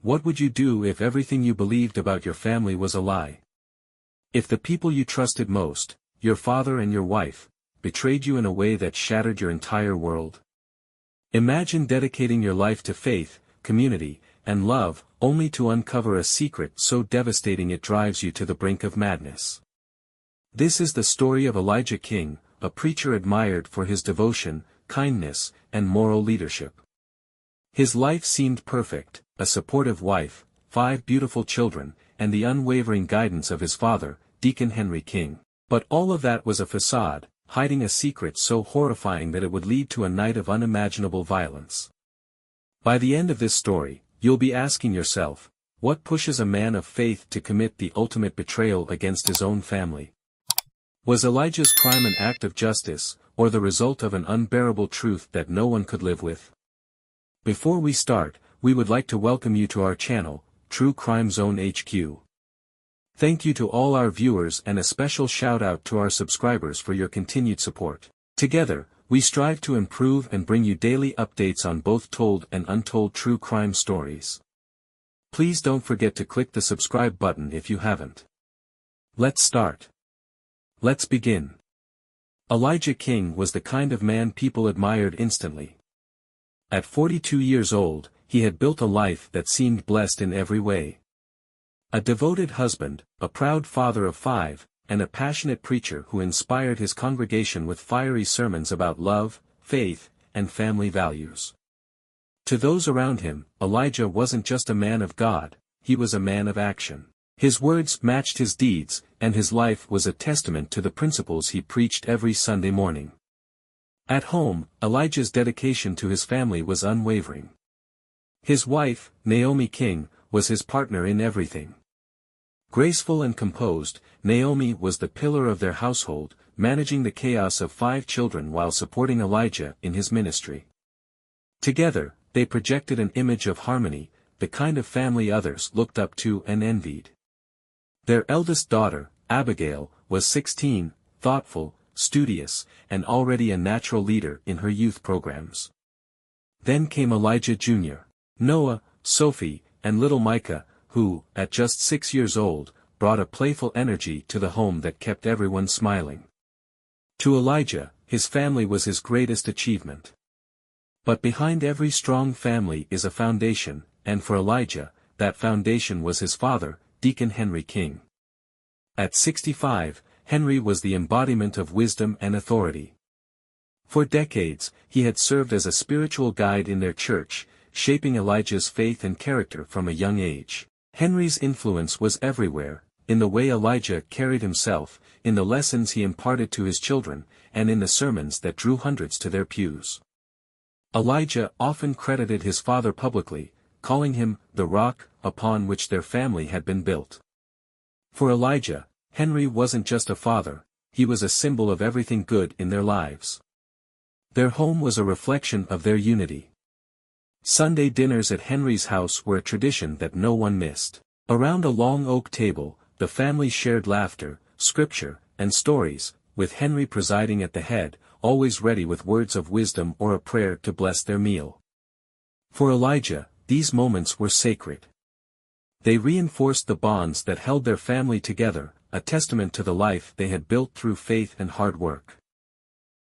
What would you do if everything you believed about your family was a lie? If the people you trusted most, your father and your wife, betrayed you in a way that shattered your entire world? Imagine dedicating your life to faith, community, and love, only to uncover a secret so devastating it drives you to the brink of madness. This is the story of Elijah King, a preacher admired for his devotion, kindness, and moral leadership. His life seemed perfect, a supportive wife, 5 beautiful children, and the unwavering guidance of his father, Deacon Henry King. But all of that was a facade, hiding a secret so horrifying that it would lead to a night of unimaginable violence. By the end of this story, you'll be asking yourself, what pushes a man of faith to commit the ultimate betrayal against his own family? Was Elijah's crime an act of justice, or the result of an unbearable truth that no one could live with? Before we start, we would like to welcome you to our channel, True Crime Zone HQ. Thank you to all our viewers and a special shout-out to our subscribers for your continued support. Together, we strive to improve and bring you daily updates on both told and untold true crime stories. Please don't forget to click the subscribe button if you haven't. Let's start. Let's begin. Elijah King was the kind of man people admired instantly. At 42 years old, he had built a life that seemed blessed in every way. A devoted husband, a proud father of 5, and a passionate preacher who inspired his congregation with fiery sermons about love, faith, and family values. To those around him, Elijah wasn't just a man of God, he was a man of action. His words matched his deeds, and his life was a testament to the principles he preached every Sunday morning. At home, Elijah's dedication to his family was unwavering. His wife, Naomi King, was his partner in everything. Graceful and composed, Naomi was the pillar of their household, managing the chaos of 5 children while supporting Elijah in his ministry. Together, they projected an image of harmony, the kind of family others looked up to and envied. Their eldest daughter, Abigail, was 16, thoughtful, studious, and already a natural leader in her youth programs. Then came Elijah Jr., Noah, Sophie, and little Micah, who, at just 6 years old, brought a playful energy to the home that kept everyone smiling. To Elijah, his family was his greatest achievement. But behind every strong family is a foundation, and for Elijah, that foundation was his father, Deacon Henry King. At 65, Henry was the embodiment of wisdom and authority. For decades, he had served as a spiritual guide in their church, shaping Elijah's faith and character from a young age. Henry's influence was everywhere, in the way Elijah carried himself, in the lessons he imparted to his children, and in the sermons that drew hundreds to their pews. Elijah often credited his father publicly, calling him the rock upon which their family had been built. For Elijah, Henry wasn't just a father, he was a symbol of everything good in their lives. Their home was a reflection of their unity. Sunday dinners at Henry's house were a tradition that no one missed. Around a long oak table, the family shared laughter, scripture, and stories, with Henry presiding at the head, always ready with words of wisdom or a prayer to bless their meal. For Elijah, these moments were sacred. They reinforced the bonds that held their family together, a testament to the life they had built through faith and hard work.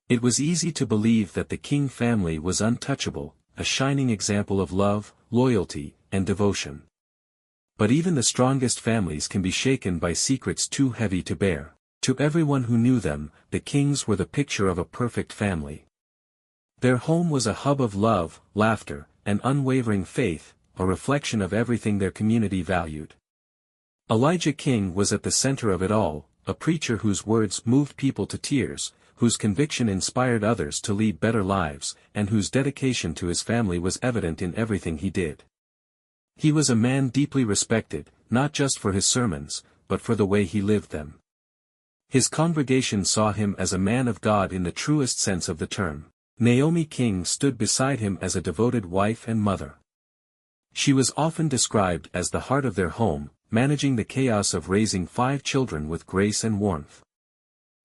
It was easy to believe that the King family was untouchable, a shining example of love, loyalty, and devotion. But even the strongest families can be shaken by secrets too heavy to bear. To everyone who knew them, the Kings were the picture of a perfect family. Their home was a hub of love, laughter, and unwavering faith, a reflection of everything their community valued. Elijah King was at the center of it all, a preacher whose words moved people to tears, whose conviction inspired others to lead better lives, and whose dedication to his family was evident in everything he did. He was a man deeply respected, not just for his sermons, but for the way he lived them. His congregation saw him as a man of God in the truest sense of the term. Naomi King stood beside him as a devoted wife and mother. She was often described as the heart of their home, managing the chaos of raising 5 children with grace and warmth.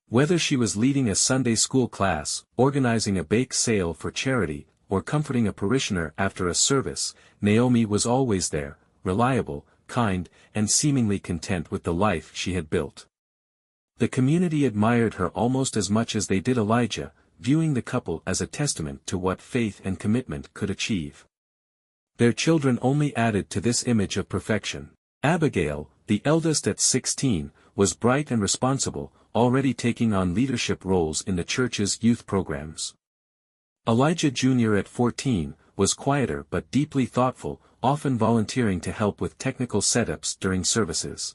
Whether she was leading a Sunday school class, organizing a bake sale for charity, or comforting a parishioner after a service, Naomi was always there, reliable, kind, and seemingly content with the life she had built. The community admired her almost as much as they did Elijah, viewing the couple as a testament to what faith and commitment could achieve. Their children only added to this image of perfection. Abigail, the eldest at 16, was bright and responsible, already taking on leadership roles in the church's youth programs. Elijah Jr. at 14, was quieter but deeply thoughtful, often volunteering to help with technical setups during services.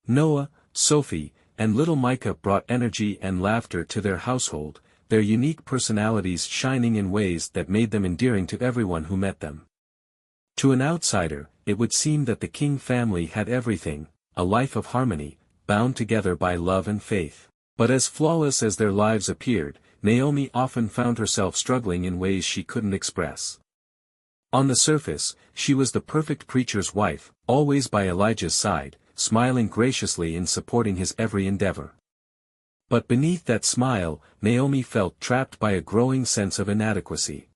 Noah, Sophie, and little Micah brought energy and laughter to their household, their unique personalities shining in ways that made them endearing to everyone who met them. To an outsider, it would seem that the King family had everything, a life of harmony, bound together by love and faith. But as flawless as their lives appeared, Naomi often found herself struggling in ways she couldn't express. On the surface, she was the perfect preacher's wife, always by Elijah's side, smiling graciously in supporting his every endeavor. But beneath that smile, Naomi felt trapped by a growing sense of inadequacy.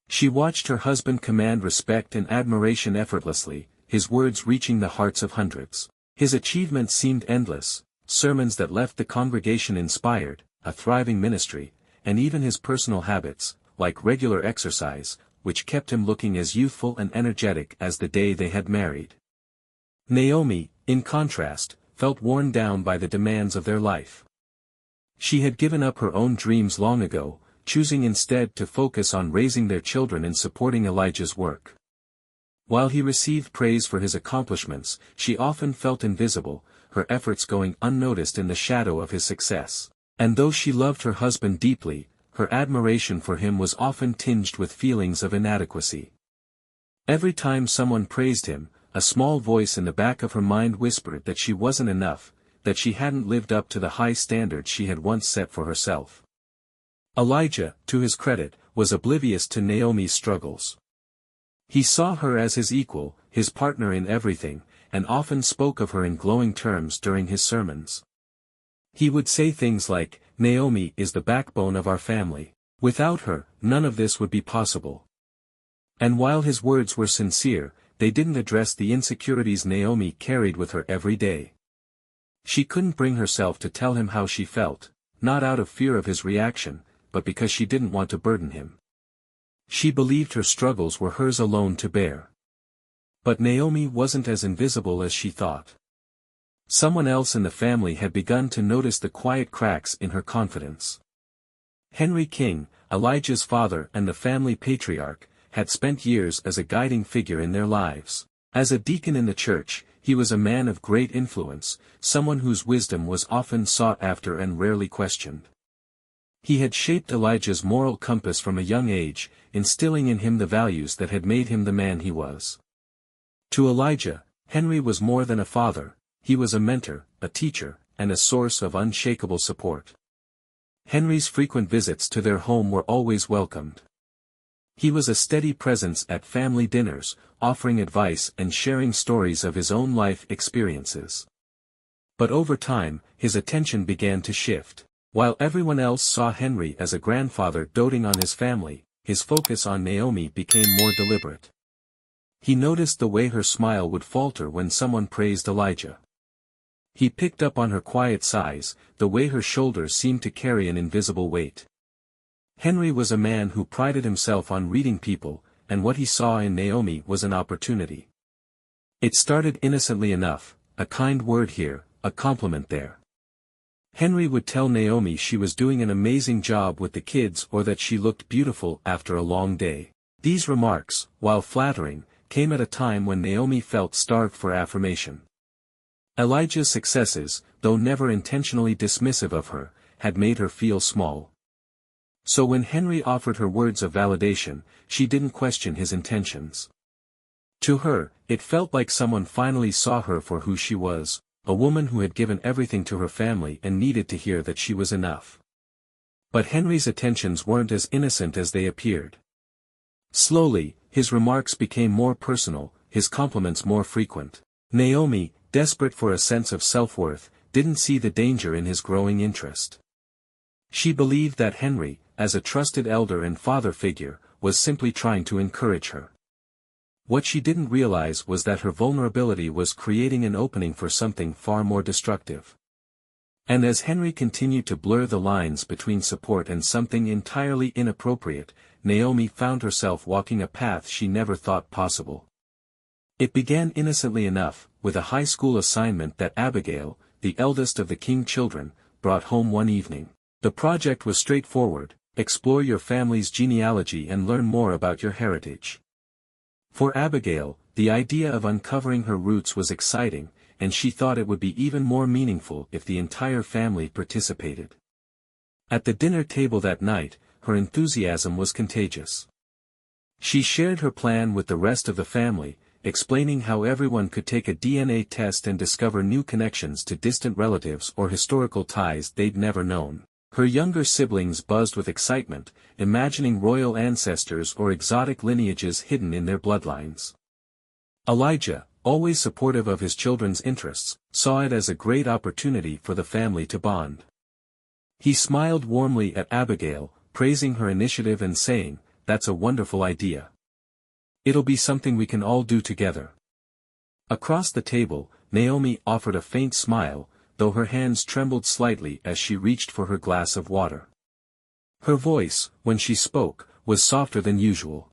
She watched her husband command respect and admiration effortlessly, his words reaching the hearts of hundreds. His achievements seemed endless, sermons that left the congregation inspired, a thriving ministry, and even his personal habits, like regular exercise, which kept him looking as youthful and energetic as the day they had married. Naomi, in contrast, felt worn down by the demands of their life. She had given up her own dreams long ago, choosing instead to focus on raising their children and supporting Elijah's work. While he received praise for his accomplishments, she often felt invisible, her efforts going unnoticed in the shadow of his success. And though she loved her husband deeply, her admiration for him was often tinged with feelings of inadequacy. Every time someone praised him, a small voice in the back of her mind whispered that she wasn't enough, that she hadn't lived up to the high standards she had once set for herself. Elijah, to his credit, was oblivious to Naomi's struggles. He saw her as his equal, his partner in everything, and often spoke of her in glowing terms during his sermons. He would say things like, "Naomi is the backbone of our family. Without her, none of this would be possible." And while his words were sincere, they didn't address the insecurities Naomi carried with her every day. She couldn't bring herself to tell him how she felt, not out of fear of his reaction, but because she didn't want to burden him. She believed her struggles were hers alone to bear. But Naomi wasn't as invisible as she thought. Someone else in the family had begun to notice the quiet cracks in her confidence. Henry King, Elijah's father and the family patriarch, had spent years as a guiding figure in their lives. As a deacon in the church, he was a man of great influence, someone whose wisdom was often sought after and rarely questioned. He had shaped Elijah's moral compass from a young age, instilling in him the values that had made him the man he was. To Elijah, Henry was more than a father, he was a mentor, a teacher, and a source of unshakable support. Henry's frequent visits to their home were always welcomed. He was a steady presence at family dinners, offering advice and sharing stories of his own life experiences. But over time, his attention began to shift. While everyone else saw Henry as a grandfather doting on his family, his focus on Naomi became more deliberate. He noticed the way her smile would falter when someone praised Elijah. He picked up on her quiet sighs, the way her shoulders seemed to carry an invisible weight. Henry was a man who prided himself on reading people, and what he saw in Naomi was an opportunity. It started innocently enough, a kind word here, a compliment there. Henry would tell Naomi she was doing an amazing job with the kids or that she looked beautiful after a long day. These remarks, while flattering, came at a time when Naomi felt starved for affirmation. Elijah's successes, though never intentionally dismissive of her, had made her feel small. So when Henry offered her words of validation, she didn't question his intentions. To her, it felt like someone finally saw her for who she was, a woman who had given everything to her family and needed to hear that she was enough. But Henry's attentions weren't as innocent as they appeared. Slowly, his remarks became more personal, his compliments more frequent. Naomi, desperate for a sense of self-worth, didn't see the danger in his growing interest. She believed that Henry, as a trusted elder and father figure, was simply trying to encourage her. What she didn't realize was that her vulnerability was creating an opening for something far more destructive. And as Henry continued to blur the lines between support and something entirely inappropriate, Naomi found herself walking a path she never thought possible. It began innocently enough, with a high school assignment that Abigail, the eldest of the King children, brought home one evening. The project was straightforward: explore your family's genealogy and learn more about your heritage. For Abigail, the idea of uncovering her roots was exciting, and she thought it would be even more meaningful if the entire family participated. At the dinner table that night, her enthusiasm was contagious. She shared her plan with the rest of the family, explaining how everyone could take a DNA test and discover new connections to distant relatives or historical ties they'd never known. Her younger siblings buzzed with excitement, imagining royal ancestors or exotic lineages hidden in their bloodlines. Elijah, always supportive of his children's interests, saw it as a great opportunity for the family to bond. He smiled warmly at Abigail, praising her initiative and saying, "That's a wonderful idea. It'll be something we can all do together." Across the table, Naomi offered a faint smile, though her hands trembled slightly as she reached for her glass of water. Her voice, when she spoke, was softer than usual.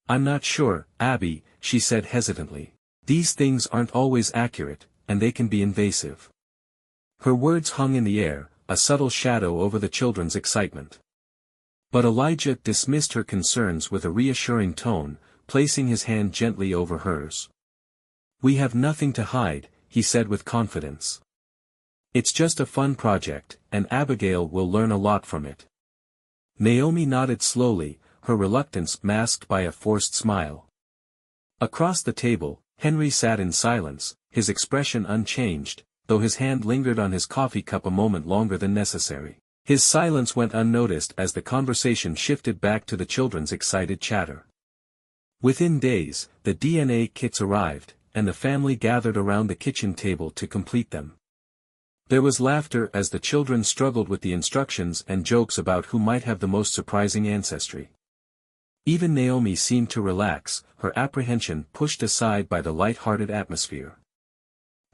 "I'm not sure, Abby," she said hesitantly. "These things aren't always accurate, and they can be invasive." Her words hung in the air, a subtle shadow over the children's excitement. But Elijah dismissed her concerns with a reassuring tone, placing his hand gently over hers. "We have nothing to hide," he said with confidence. "It's just a fun project, and Abigail will learn a lot from it." Naomi nodded slowly, her reluctance masked by a forced smile. Across the table, Henry sat in silence, his expression unchanged, though his hand lingered on his coffee cup a moment longer than necessary. His silence went unnoticed as the conversation shifted back to the children's excited chatter. Within days, the DNA kits arrived, and the family gathered around the kitchen table to complete them. There was laughter as the children struggled with the instructions and jokes about who might have the most surprising ancestry. Even Naomi seemed to relax, her apprehension pushed aside by the light-hearted atmosphere.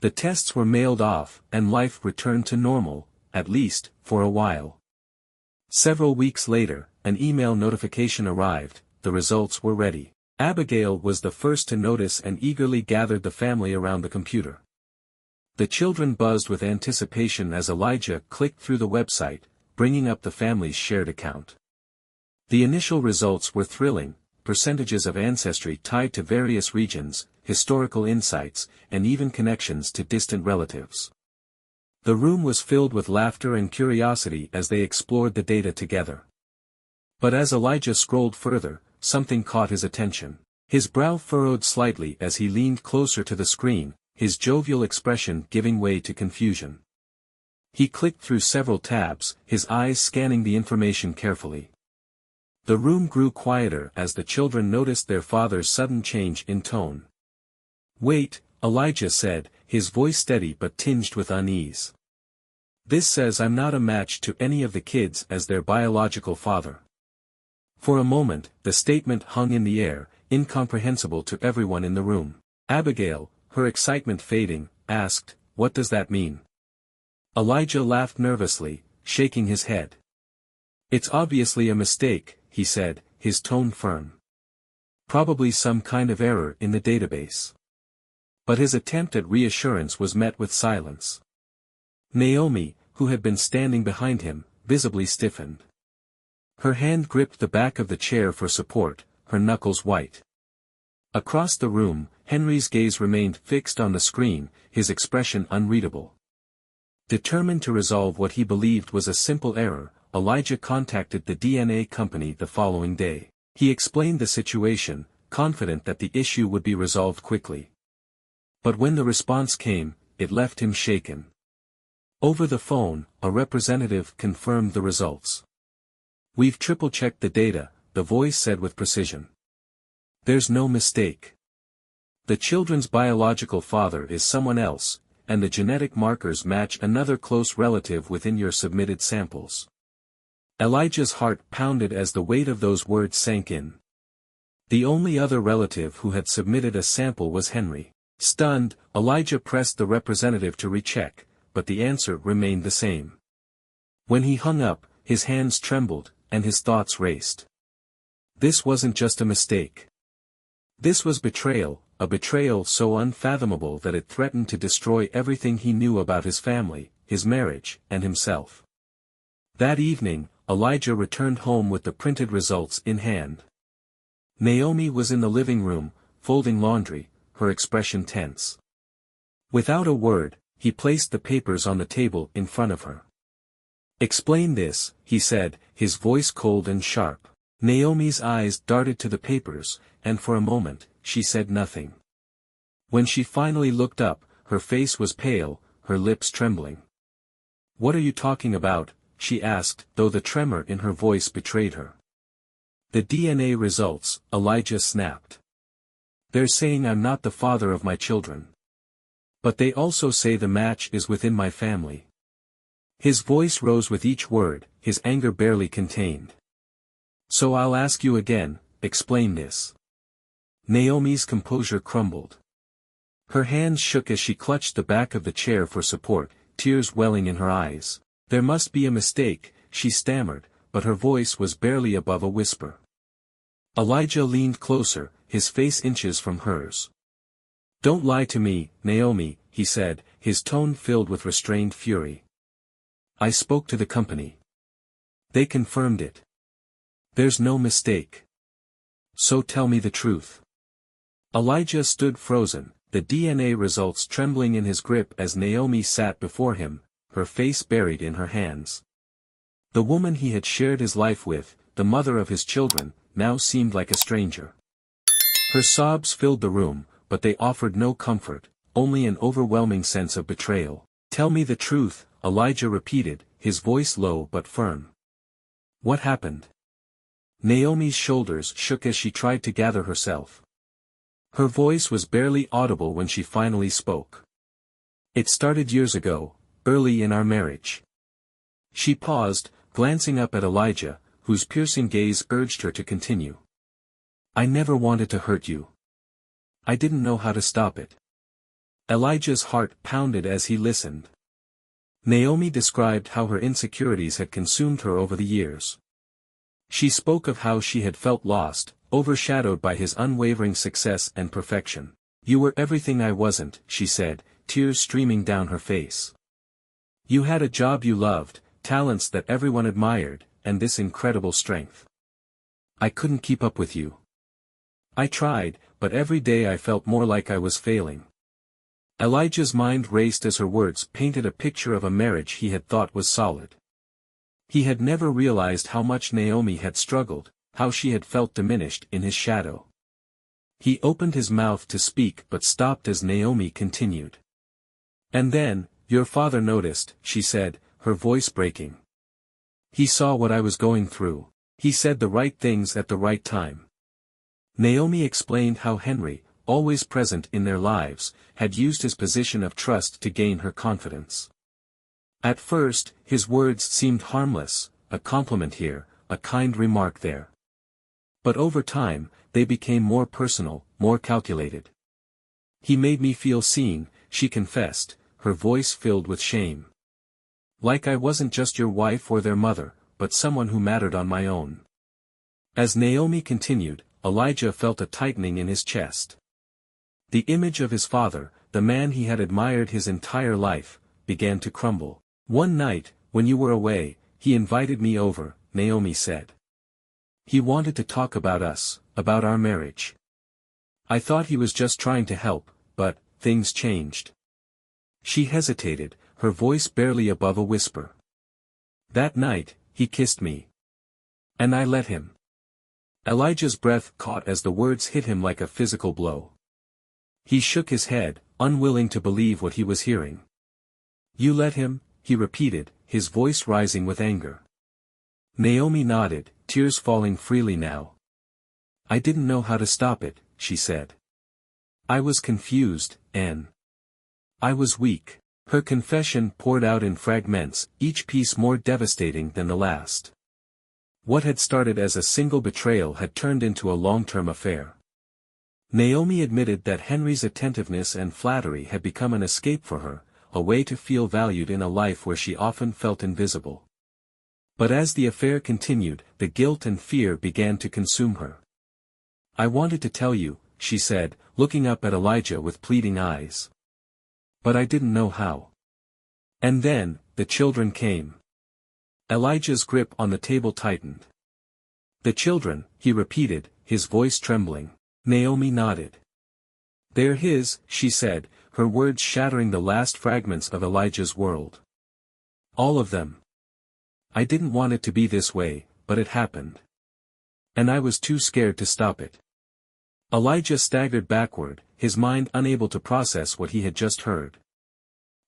The tests were mailed off, and life returned to normal, at least, for a while. Several weeks later, an email notification arrived, the results were ready. Abigail was the first to notice and eagerly gathered the family around the computer. The children buzzed with anticipation as Elijah clicked through the website, bringing up the family's shared account. The initial results were thrilling: percentages of ancestry tied to various regions, historical insights, and even connections to distant relatives. The room was filled with laughter and curiosity as they explored the data together. But as Elijah scrolled further, something caught his attention. His brow furrowed slightly as he leaned closer to the screen, his jovial expression giving way to confusion. He clicked through several tabs, his eyes scanning the information carefully. The room grew quieter as the children noticed their father's sudden change in tone. "Wait," Elijah said, his voice steady but tinged with unease. "This says I'm not a match to any of the kids as their biological father." For a moment, the statement hung in the air, incomprehensible to everyone in the room. Abigail, her excitement fading, asked, "What does that mean?" Elijah laughed nervously, shaking his head. "It's obviously a mistake," he said, his tone firm. "Probably some kind of error in the database." But his attempt at reassurance was met with silence. Naomi, who had been standing behind him, visibly stiffened. Her hand gripped the back of the chair for support, her knuckles white. Across the room, Henry's gaze remained fixed on the screen, his expression unreadable. Determined to resolve what he believed was a simple error, Elijah contacted the DNA company the following day. He explained the situation, confident that the issue would be resolved quickly. But when the response came, it left him shaken. Over the phone, a representative confirmed the results. "We've triple-checked the data," the voice said with precision. "There's no mistake. The children's biological father is someone else, and the genetic markers match another close relative within your submitted samples." Elijah's heart pounded as the weight of those words sank in. The only other relative who had submitted a sample was Henry. Stunned, Elijah pressed the representative to recheck, but the answer remained the same. When he hung up, his hands trembled, and his thoughts raced. This wasn't just a mistake. This was betrayal, a betrayal so unfathomable that it threatened to destroy everything he knew about his family, his marriage, and himself. That evening, Elijah returned home with the printed results in hand. Naomi was in the living room, folding laundry, her expression tense. Without a word, he placed the papers on the table in front of her. "Explain this," he said, his voice cold and sharp. Naomi's eyes darted to the papers, and for a moment, she said nothing. When she finally looked up, her face was pale, her lips trembling. "What are you talking about?" she asked, though the tremor in her voice betrayed her. "The DNA results," Elijah snapped. "They're saying I'm not the father of my children. But they also say the match is within my family." His voice rose with each word, his anger barely contained. "So I'll ask you again, explain this." Naomi's composure crumbled. Her hands shook as she clutched the back of the chair for support, tears welling in her eyes. "There must be a mistake," she stammered, but her voice was barely above a whisper. Elijah leaned closer, his face inches from hers. "Don't lie to me, Naomi," he said, his tone filled with restrained fury. "I spoke to the company. They confirmed it. There's no mistake. So tell me the truth." Elijah stood frozen, the DNA results trembling in his grip as Naomi sat before him, her face buried in her hands. The woman he had shared his life with, the mother of his children, now seemed like a stranger. Her sobs filled the room, but they offered no comfort, only an overwhelming sense of betrayal. "Tell me the truth," Elijah repeated, his voice low but firm. "What happened?" Naomi's shoulders shook as she tried to gather herself. Her voice was barely audible when she finally spoke. "It started years ago, early in our marriage." She paused, glancing up at Elijah, whose piercing gaze urged her to continue. "I never wanted to hurt you. I didn't know how to stop it." Elijah's heart pounded as he listened. Naomi described how her insecurities had consumed her over the years. She spoke of how she had felt lost, overshadowed by his unwavering success and perfection. "You were everything I wasn't," she said, tears streaming down her face. "You had a job you loved, talents that everyone admired, and this incredible strength. I couldn't keep up with you. I tried, but every day I felt more like I was failing." Elijah's mind raced as her words painted a picture of a marriage he had thought was solid. He had never realized how much Naomi had struggled, how she had felt diminished in his shadow. He opened his mouth to speak but stopped as Naomi continued. "And then, your father noticed," she said, her voice breaking. "He saw what I was going through. He said the right things at the right time." Naomi explained how Henry, always present in their lives, had used his position of trust to gain her confidence. At first, his words seemed harmless, a compliment here, a kind remark there. But over time, they became more personal, more calculated. "He made me feel seen," she confessed, her voice filled with shame. "Like I wasn't just your wife or their mother, but someone who mattered on my own." As Naomi continued, Elijah felt a tightening in his chest. The image of his father, the man he had admired his entire life, began to crumble. "One night, when you were away, he invited me over," Naomi said. "He wanted to talk about us, about our marriage. I thought he was just trying to help, but things changed." She hesitated, her voice barely above a whisper. "That night, he kissed me. And I let him." Elijah's breath caught as the words hit him like a physical blow. He shook his head, unwilling to believe what he was hearing. "You let him?" he repeated, his voice rising with anger. Naomi nodded, tears falling freely now. "I didn't know how to stop it," she said. "I was confused, and I was weak." Her confession poured out in fragments, each piece more devastating than the last. What had started as a single betrayal had turned into a long-term affair. Naomi admitted that Henry's attentiveness and flattery had become an escape for her, a way to feel valued in a life where she often felt invisible. But as the affair continued, the guilt and fear began to consume her. "I wanted to tell you," she said, looking up at Elijah with pleading eyes. "But I didn't know how." And then, the children came. Elijah's grip on the table tightened. "The children," he repeated, his voice trembling. Naomi nodded. "They're his," she said, her words shattering the last fragments of Elijah's world. "All of them. I didn't want it to be this way, but it happened. And I was too scared to stop it." Elijah staggered backward, his mind unable to process what he had just heard.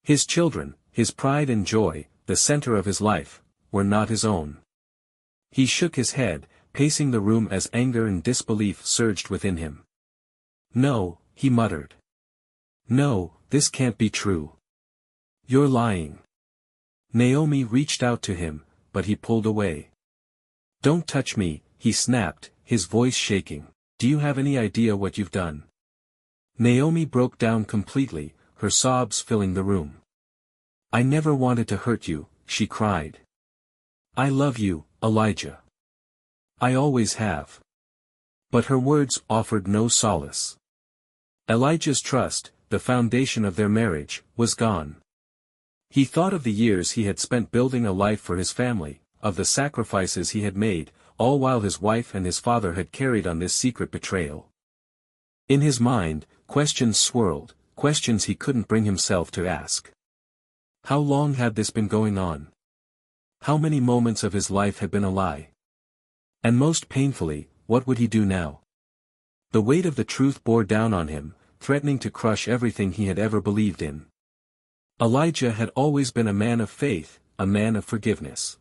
His children, his pride and joy, the center of his life, were not his own. He shook his head, pacing the room as anger and disbelief surged within him. "No," he muttered. "No, this can't be true. You're lying." Naomi reached out to him, but he pulled away. "Don't touch me," he snapped, his voice shaking. "Do you have any idea what you've done?" Naomi broke down completely, her sobs filling the room. "I never wanted to hurt you," she cried. "I love you, Elijah. I always have." But her words offered no solace. Elijah's trust, the foundation of their marriage, was gone. He thought of the years he had spent building a life for his family, of the sacrifices he had made, all while his wife and his father had carried on this secret betrayal. In his mind, questions swirled, questions he couldn't bring himself to ask. How long had this been going on? How many moments of his life had been a lie? And most painfully, what would he do now? The weight of the truth bore down on him, threatening to crush everything he had ever believed in. Elijah had always been a man of faith, a man of forgiveness.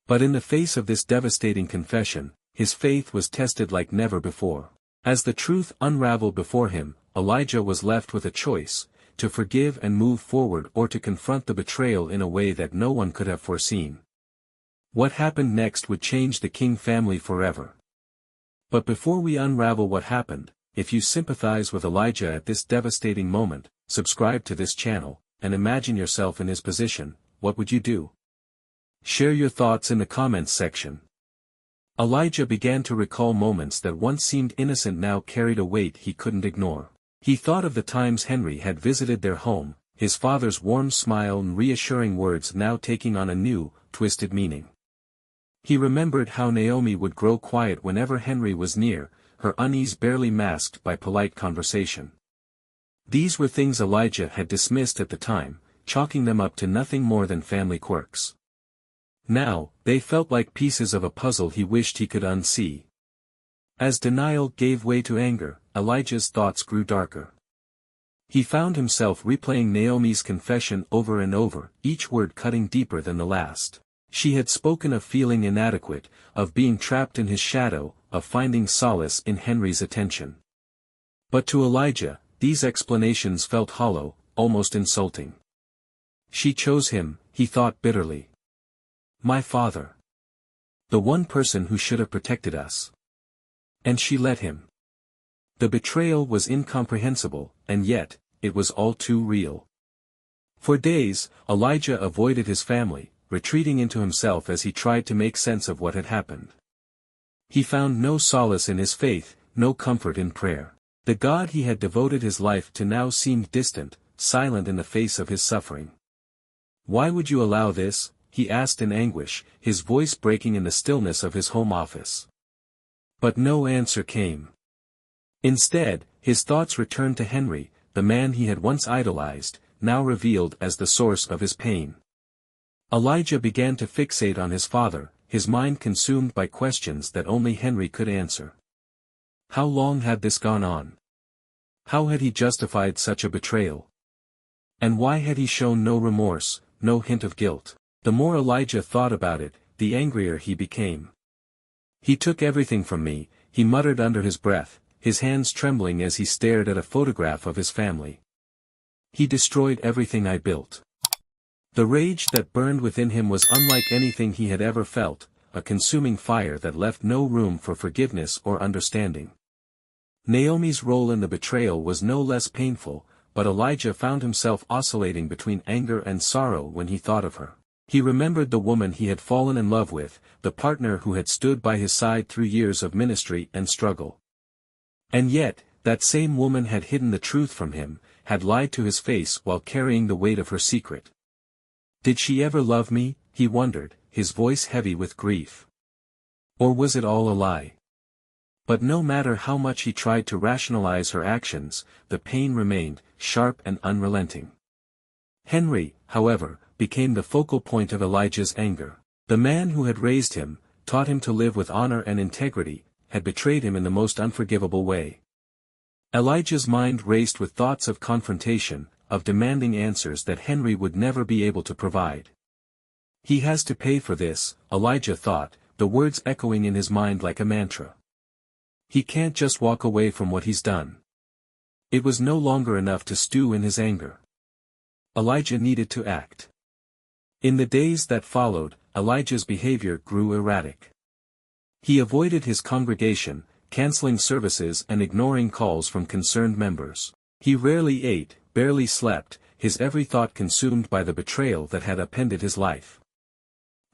But in the face of this devastating confession, his faith was tested like never before. As the truth unraveled before him, Elijah was left with a choice, to forgive and move forward or to confront the betrayal in a way that no one could have foreseen. What happened next would change the King family forever. But before we unravel what happened, if you sympathize with Elijah at this devastating moment, subscribe to this channel, and imagine yourself in his position. What would you do? Share your thoughts in the comments section. Elijah began to recall moments that once seemed innocent now carried a weight he couldn't ignore. He thought of the times Henry had visited their home, his father's warm smile and reassuring words now taking on a new, twisted meaning. He remembered how Naomi would grow quiet whenever Henry was near, her unease barely masked by polite conversation. These were things Elijah had dismissed at the time, chalking them up to nothing more than family quirks. Now, they felt like pieces of a puzzle he wished he could unsee. As denial gave way to anger, Elijah's thoughts grew darker. He found himself replaying Naomi's confession over and over, each word cutting deeper than the last. She had spoken of feeling inadequate, of being trapped in his shadow, of finding solace in Henry's attention. But to Elijah, these explanations felt hollow, almost insulting. She chose him, he thought bitterly. My father. The one person who should have protected us. And she let him. The betrayal was incomprehensible, and yet, it was all too real. For days, Elijah avoided his family, retreating into himself as he tried to make sense of what had happened. He found no solace in his faith, no comfort in prayer. The God he had devoted his life to now seemed distant, silent in the face of his suffering. Why would you allow this? He asked in anguish, his voice breaking in the stillness of his home office. But no answer came. Instead, his thoughts returned to Henry, the man he had once idolized, now revealed as the source of his pain. Elijah began to fixate on his father, his mind consumed by questions that only Henry could answer. How long had this gone on? How had he justified such a betrayal? And why had he shown no remorse, no hint of guilt? The more Elijah thought about it, the angrier he became. He took everything from me, he muttered under his breath, his hands trembling as he stared at a photograph of his family. He destroyed everything I built. The rage that burned within him was unlike anything he had ever felt, a consuming fire that left no room for forgiveness or understanding. Naomi's role in the betrayal was no less painful, but Elijah found himself oscillating between anger and sorrow when he thought of her. He remembered the woman he had fallen in love with, the partner who had stood by his side through years of ministry and struggle. And yet, that same woman had hidden the truth from him, had lied to his face while carrying the weight of her secret. Did she ever love me, he wondered, his voice heavy with grief. Or was it all a lie? But no matter how much he tried to rationalize her actions, the pain remained, sharp and unrelenting. Henry, however, became the focal point of Elijah's anger. The man who had raised him, taught him to live with honor and integrity, had betrayed him in the most unforgivable way. Elijah's mind raced with thoughts of confrontation, of demanding answers that Henry would never be able to provide. He has to pay for this, Elijah thought, the words echoing in his mind like a mantra. He can't just walk away from what he's done. It was no longer enough to stew in his anger. Elijah needed to act. In the days that followed, Elijah's behavior grew erratic. He avoided his congregation, canceling services and ignoring calls from concerned members. He rarely ate, barely slept, his every thought consumed by the betrayal that had upended his life.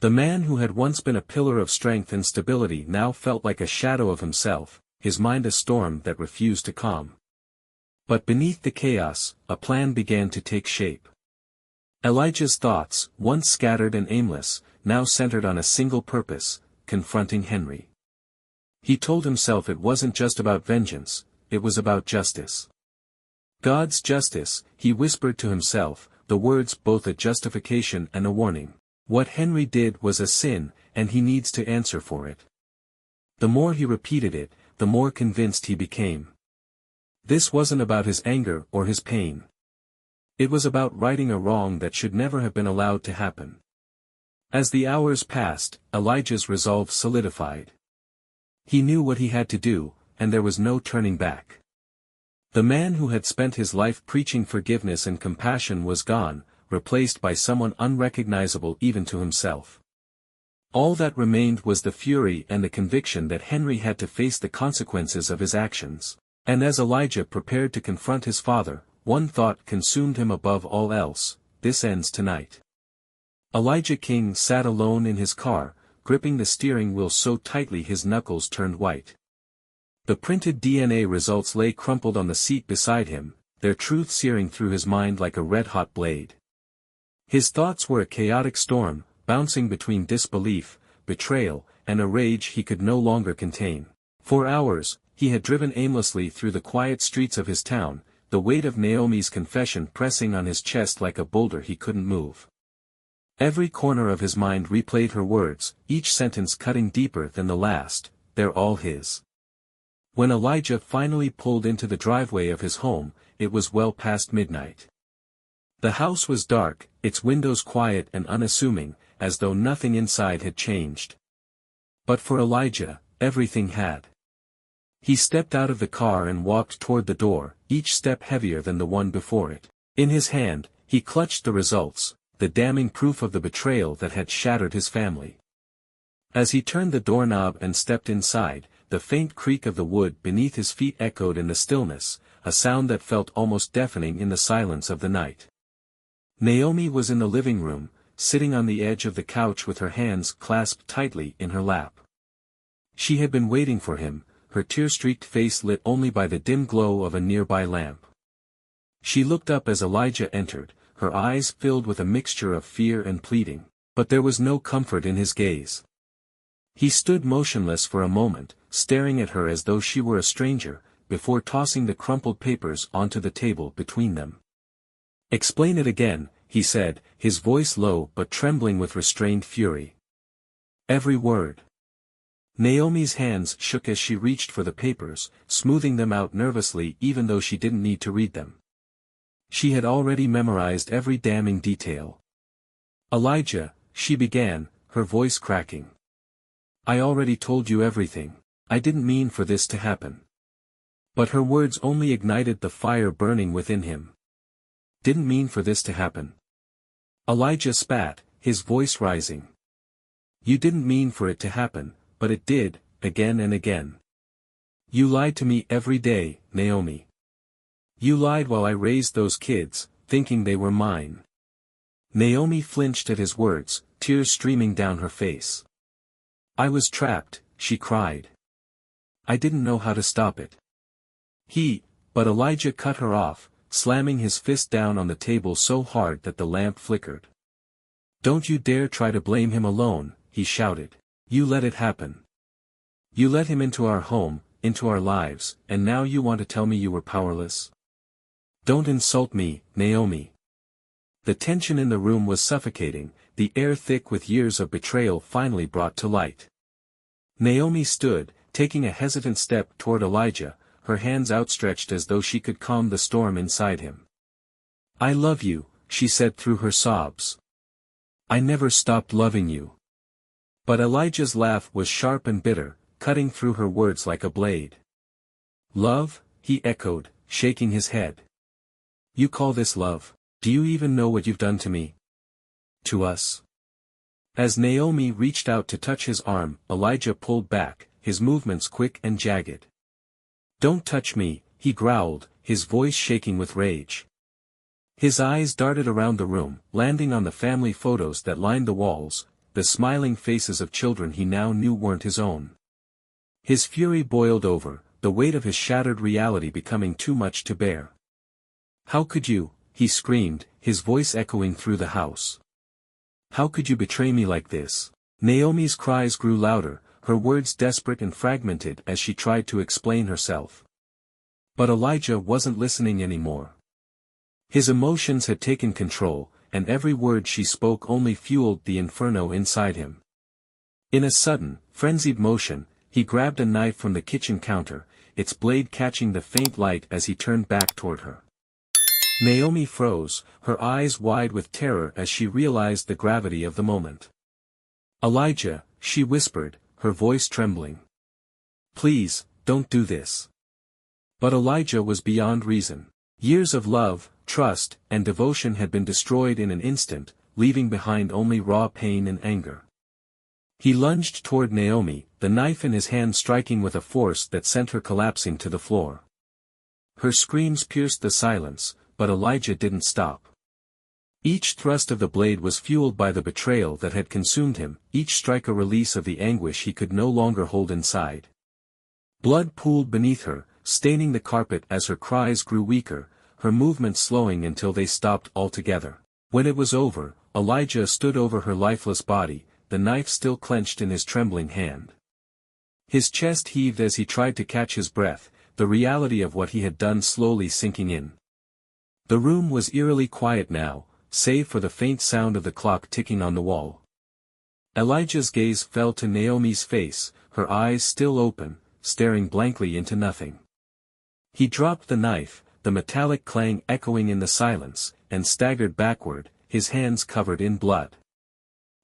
The man who had once been a pillar of strength and stability now felt like a shadow of himself, his mind a storm that refused to calm. But beneath the chaos, a plan began to take shape. Elijah's thoughts, once scattered and aimless, now centered on a single purpose, confronting Henry. He told himself it wasn't just about vengeance, it was about justice. God's justice, he whispered to himself, the words both a justification and a warning. What Henry did was a sin, and he needs to answer for it. The more he repeated it, the more convinced he became. This wasn't about his anger or his pain. It was about righting a wrong that should never have been allowed to happen. As the hours passed, Elijah's resolve solidified. He knew what he had to do, and there was no turning back. The man who had spent his life preaching forgiveness and compassion was gone, replaced by someone unrecognizable even to himself. All that remained was the fury and the conviction that Henry had to face the consequences of his actions. And as Elijah prepared to confront his father, one thought consumed him above all else: this ends tonight. Elijah King sat alone in his car, gripping the steering wheel so tightly his knuckles turned white. The printed DNA results lay crumpled on the seat beside him, their truth searing through his mind like a red-hot blade. His thoughts were a chaotic storm, bouncing between disbelief, betrayal, and a rage he could no longer contain. For hours, he had driven aimlessly through the quiet streets of his town, the weight of Naomi's confession pressing on his chest like a boulder he couldn't move. Every corner of his mind replayed her words, each sentence cutting deeper than the last: they're all his. When Elijah finally pulled into the driveway of his home, it was well past midnight. The house was dark, its windows quiet and unassuming, as though nothing inside had changed. But for Elijah, everything had. He stepped out of the car and walked toward the door, each step heavier than the one before it. In his hand, he clutched the results, the damning proof of the betrayal that had shattered his family. As he turned the doorknob and stepped inside, the faint creak of the wood beneath his feet echoed in the stillness, a sound that felt almost deafening in the silence of the night. Naomi was in the living room, sitting on the edge of the couch with her hands clasped tightly in her lap. She had been waiting for him, her tear-streaked face lit only by the dim glow of a nearby lamp. She looked up as Elijah entered, her eyes filled with a mixture of fear and pleading, but there was no comfort in his gaze. He stood motionless for a moment, staring at her as though she were a stranger, before tossing the crumpled papers onto the table between them. "Explain it again," he said, his voice low but trembling with restrained fury. "Every word." Naomi's hands shook as she reached for the papers, smoothing them out nervously even though she didn't need to read them. She had already memorized every damning detail. "Elijah," she began, her voice cracking. "I already told you everything. I didn't mean for this to happen." But her words only ignited the fire burning within him. "Didn't mean for this to happen." Elijah spat, his voice rising. You didn't mean for it to happen, but it did, again and again. You lied to me every day, Naomi. You lied while I raised those kids, thinking they were mine. Naomi flinched at his words, tears streaming down her face. I was trapped, she cried. I didn't know how to stop it. But Elijah cut her off, slamming his fist down on the table so hard that the lamp flickered. Don't you dare try to blame him alone, he shouted. You let it happen. You let him into our home, into our lives, and now you want to tell me you were powerless? Don't insult me, Naomi. The tension in the room was suffocating, the air thick with years of betrayal finally brought to light. Naomi stood, taking a hesitant step toward Elijah, her hands outstretched as though she could calm the storm inside him. I love you, she said through her sobs. I never stopped loving you. But Elijah's laugh was sharp and bitter, cutting through her words like a blade. Love? He echoed, shaking his head. You call this love? Do you even know what you've done to me? To us? As Naomi reached out to touch his arm, Elijah pulled back, his movements quick and jagged. Don't touch me, he growled, his voice shaking with rage. His eyes darted around the room, landing on the family photos that lined the walls, the smiling faces of children he now knew weren't his own. His fury boiled over, the weight of his shattered reality becoming too much to bear. How could you? He screamed, his voice echoing through the house. How could you betray me like this? Naomi's cries grew louder, her words desperate and fragmented as she tried to explain herself. But Elijah wasn't listening anymore. His emotions had taken control, and every word she spoke only fueled the inferno inside him. In a sudden, frenzied motion, he grabbed a knife from the kitchen counter, its blade catching the faint light as he turned back toward her. Naomi froze, her eyes wide with terror as she realized the gravity of the moment. Elijah, she whispered, her voice trembling. Please, don't do this. But Elijah was beyond reason. Years of love, trust, and devotion had been destroyed in an instant, leaving behind only raw pain and anger. He lunged toward Naomi, the knife in his hand striking with a force that sent her collapsing to the floor. Her screams pierced the silence, but Elijah didn't stop. Each thrust of the blade was fueled by the betrayal that had consumed him, each strike a release of the anguish he could no longer hold inside. Blood pooled beneath her, staining the carpet as her cries grew weaker, her movements slowing until they stopped altogether. When it was over, Elijah stood over her lifeless body, the knife still clenched in his trembling hand. His chest heaved as he tried to catch his breath, the reality of what he had done slowly sinking in. The room was eerily quiet now, save for the faint sound of the clock ticking on the wall. Elijah's gaze fell to Naomi's face, her eyes still open, staring blankly into nothing. He dropped the knife, the metallic clang echoing in the silence, and staggered backward, his hands covered in blood.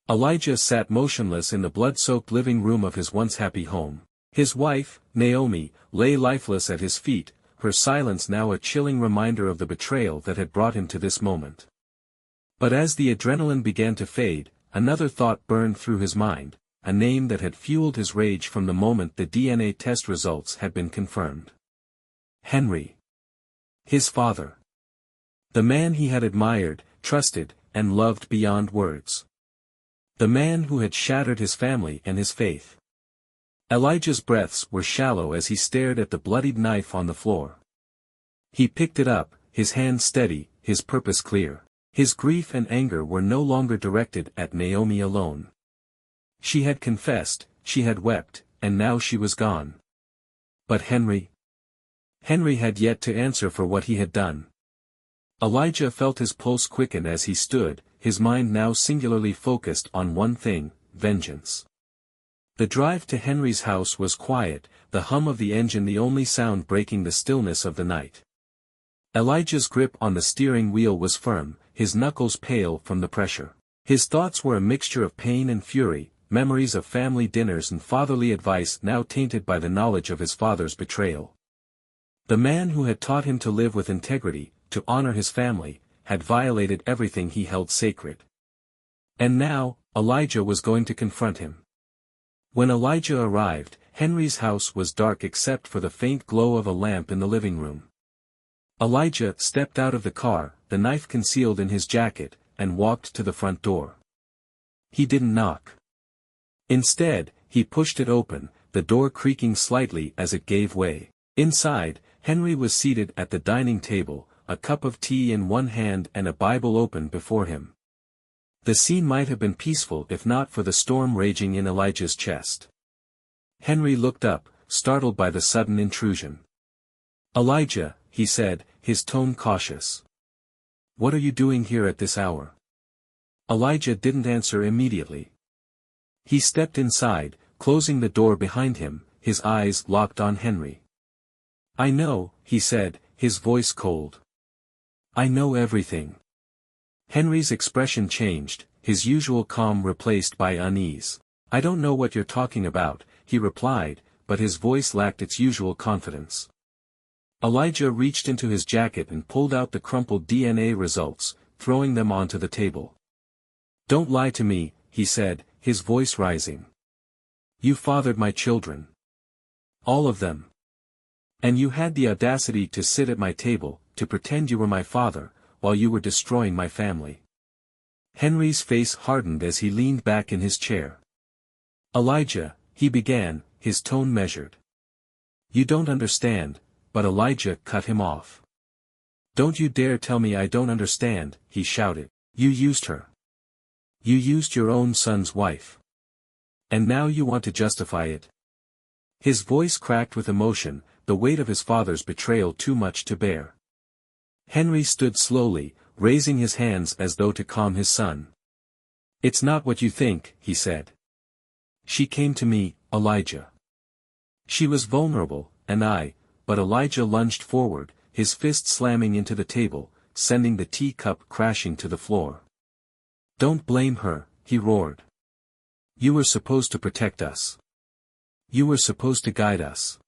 Elijah sat motionless in the blood-soaked living room of his once happy home. His wife, Naomi, lay lifeless at his feet, her silence now a chilling reminder of the betrayal that had brought him to this moment. But as the adrenaline began to fade, another thought burned through his mind, a name that had fueled his rage from the moment the DNA test results had been confirmed. Henry. His father. The man he had admired, trusted, and loved beyond words. The man who had shattered his family and his faith. Elijah's breaths were shallow as he stared at the bloodied knife on the floor. He picked it up, his hand steady, his purpose clear. His grief and anger were no longer directed at Naomi alone. She had confessed, she had wept, and now she was gone. But Henry? Henry had yet to answer for what he had done. Elijah felt his pulse quicken as he stood, his mind now singularly focused on one thing, vengeance. The drive to Henry's house was quiet, the hum of the engine the only sound breaking the stillness of the night. Elijah's grip on the steering wheel was firm, his knuckles pale from the pressure. His thoughts were a mixture of pain and fury, memories of family dinners and fatherly advice now tainted by the knowledge of his father's betrayal. The man who had taught him to live with integrity, to honor his family, had violated everything he held sacred. And now, Elijah was going to confront him. When Elijah arrived, Henry's house was dark except for the faint glow of a lamp in the living room. Elijah stepped out of the car, the knife concealed in his jacket, and walked to the front door. He didn't knock. Instead, he pushed it open, the door creaking slightly as it gave way. Inside, Henry was seated at the dining table, a cup of tea in one hand and a Bible open before him. The scene might have been peaceful if not for the storm raging in Elijah's chest. Henry looked up, startled by the sudden intrusion. "Elijah," he said, his tone cautious. "What are you doing here at this hour?" Elijah didn't answer immediately. He stepped inside, closing the door behind him, his eyes locked on Henry. "I know," he said, his voice cold. "I know everything." Henry's expression changed, his usual calm replaced by unease. "I don't know what you're talking about," he replied, but his voice lacked its usual confidence. Elijah reached into his jacket and pulled out the crumpled DNA results, throwing them onto the table. "Don't lie to me," he said, his voice rising. "You fathered my children. All of them. And you had the audacity to sit at my table, to pretend you were my father, while you were destroying my family." Henry's face hardened as he leaned back in his chair. "Elijah," he began, his tone measured. "You don't understand," but Elijah cut him off. "Don't you dare tell me I don't understand," he shouted. "You used her. You used your own son's wife. And now you want to justify it?" His voice cracked with emotion, the weight of his father's betrayal too much to bear. Henry stood slowly, raising his hands as though to calm his son. "It's not what you think," he said. "She came to me, Elijah. She was vulnerable, but Elijah lunged forward, his fist slamming into the table, sending the teacup crashing to the floor. "Don't blame her," he roared. "You were supposed to protect us. You were supposed to guide us.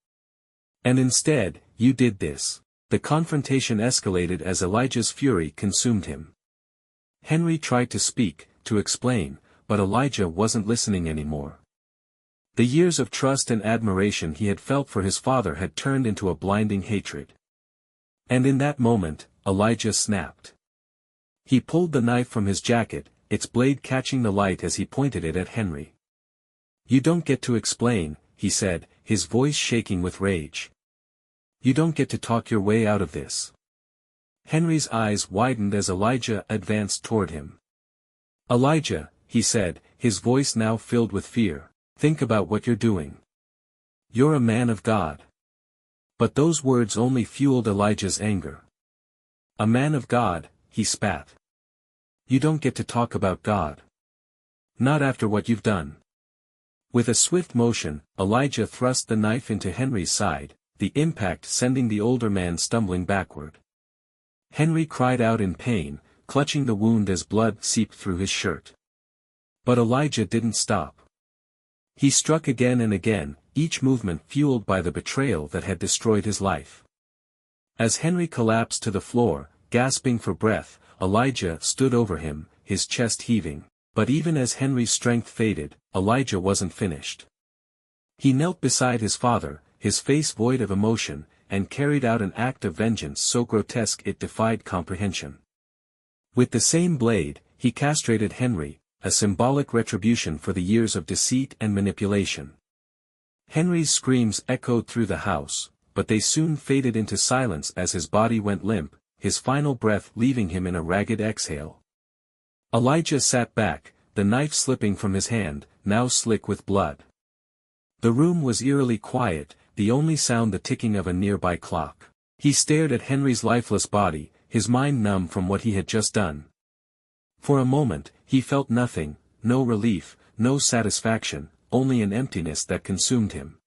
And instead, you did this." The confrontation escalated as Elijah's fury consumed him. Henry tried to speak, to explain, but Elijah wasn't listening anymore. The years of trust and admiration he had felt for his father had turned into a blinding hatred. And in that moment, Elijah snapped. He pulled the knife from his jacket, its blade catching the light as he pointed it at Henry. "You don't get to explain," he said, his voice shaking with rage. "You don't get to talk your way out of this." Henry's eyes widened as Elijah advanced toward him. "Elijah," he said, his voice now filled with fear, "think about what you're doing. You're a man of God." But those words only fueled Elijah's anger. "A man of God," he spat. "You don't get to talk about God. Not after what you've done." With a swift motion, Elijah thrust the knife into Henry's side, the impact sending the older man stumbling backward. Henry cried out in pain, clutching the wound as blood seeped through his shirt. But Elijah didn't stop. He struck again and again, each movement fueled by the betrayal that had destroyed his life. As Henry collapsed to the floor, gasping for breath, Elijah stood over him, his chest heaving. But even as Henry's strength faded, Elijah wasn't finished. He knelt beside his father, his face void of emotion, and carried out an act of vengeance so grotesque it defied comprehension. With the same blade, he castrated Henry, a symbolic retribution for the years of deceit and manipulation. Henry's screams echoed through the house, but they soon faded into silence as his body went limp, his final breath leaving him in a ragged exhale. Elijah sat back, the knife slipping from his hand, now slick with blood. The room was eerily quiet, the only sound the ticking of a nearby clock. He stared at Henry's lifeless body, his mind numb from what he had just done. For a moment, he felt nothing, no relief, no satisfaction, only an emptiness that consumed him.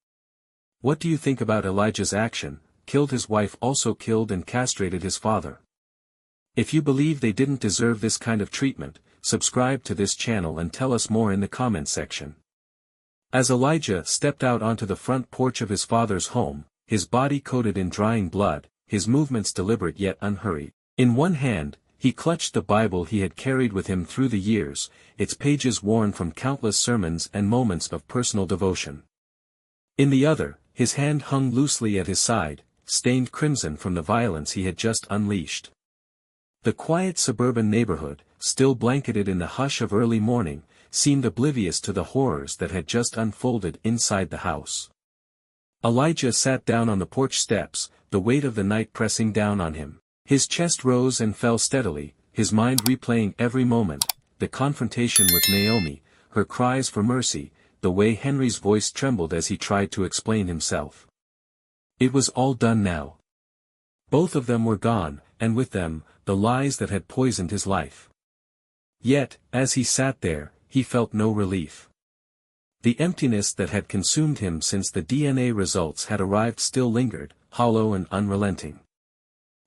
What do you think about Elijah's action? Killed his wife, also killed and castrated his father. If you believe they didn't deserve this kind of treatment, subscribe to this channel and tell us more in the comment section. As Elijah stepped out onto the front porch of his father's home, his body coated in drying blood, his movements deliberate yet unhurried. In one hand, He clutched the Bible he had carried with him through the years, its pages worn from countless sermons and moments of personal devotion. In the other, his hand hung loosely at his side, stained crimson from the violence he had just unleashed. The quiet suburban neighborhood, still blanketed in the hush of early morning, seemed oblivious to the horrors that had just unfolded inside the house. Elijah sat down on the porch steps, the weight of the night pressing down on him. His chest rose and fell steadily, his mind replaying every moment, the confrontation with Naomi, her cries for mercy, the way Henry's voice trembled as he tried to explain himself. It was all done now. Both of them were gone, and with them, the lies that had poisoned his life. Yet, as he sat there, he felt no relief. The emptiness that had consumed him since the DNA results had arrived still lingered, hollow and unrelenting.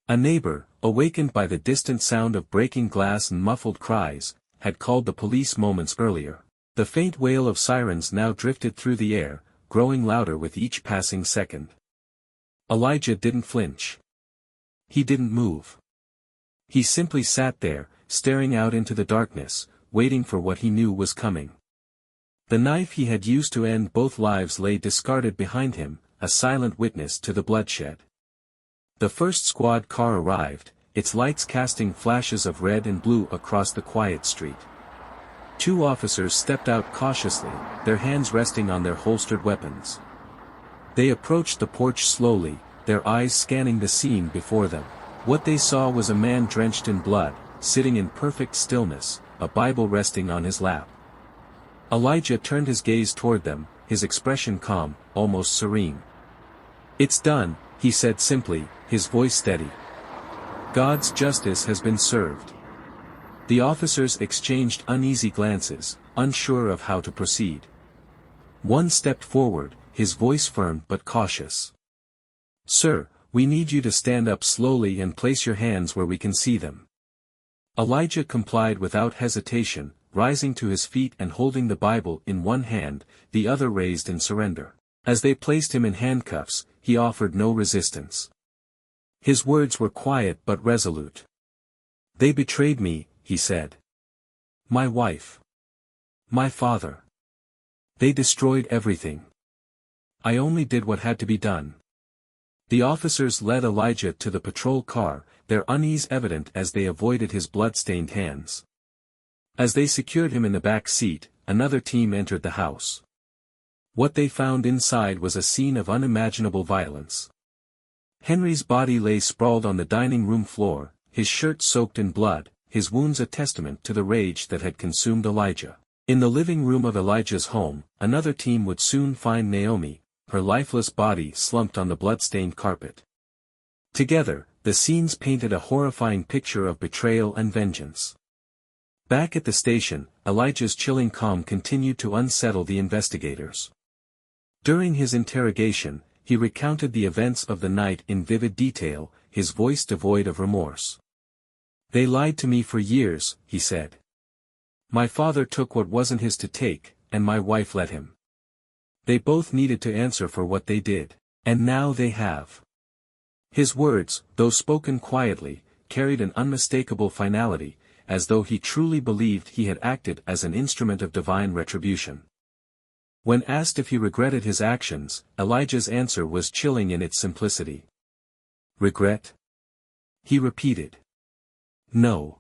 A neighbor, awakened by the distant sound of breaking glass and muffled cries, had called the police moments earlier. The faint wail of sirens now drifted through the air, growing louder with each passing second. Elijah didn't flinch. He didn't move. He simply sat there, staring out into the darkness, waiting for what he knew was coming. The knife he had used to end both lives lay discarded behind him, a silent witness to the bloodshed. The first squad car arrived, its lights casting flashes of red and blue across the quiet street. 2 officers stepped out cautiously, their hands resting on their holstered weapons. They approached the porch slowly, their eyes scanning the scene before them. What they saw was a man drenched in blood, sitting in perfect stillness, a Bible resting on his lap. Elijah turned his gaze toward them, his expression calm, almost serene. "It's done," he said simply, his voice steady. "God's justice has been served." The officers exchanged uneasy glances, unsure of how to proceed. One stepped forward, his voice firm but cautious. "Sir, we need you to stand up slowly and place your hands where we can see them." Elijah complied without hesitation, rising to his feet and holding the Bible in one hand, the other raised in surrender. As they placed him in handcuffs, he offered no resistance. His words were quiet but resolute. "They betrayed me," he said. "My wife. My father. They destroyed everything. I only did what had to be done." The officers led Elijah to the patrol car, their unease evident as they avoided his blood-stained hands. As they secured him in the back seat, another team entered the house. What they found inside was a scene of unimaginable violence. Henry's body lay sprawled on the dining room floor, his shirt soaked in blood, his wounds a testament to the rage that had consumed Elijah. In the living room of Elijah's home, another team would soon find Naomi, her lifeless body slumped on the blood-stained carpet. Together, the scenes painted a horrifying picture of betrayal and vengeance. Back at the station, Elijah's chilling calm continued to unsettle the investigators. During his interrogation, he recounted the events of the night in vivid detail, his voice devoid of remorse. "They lied to me for years," he said. "My father took what wasn't his to take, and my wife let him. They both needed to answer for what they did, and now they have." His words, though spoken quietly, carried an unmistakable finality, as though he truly believed he had acted as an instrument of divine retribution. When asked if he regretted his actions, Elijah's answer was chilling in its simplicity. "Regret?" he repeated. "No.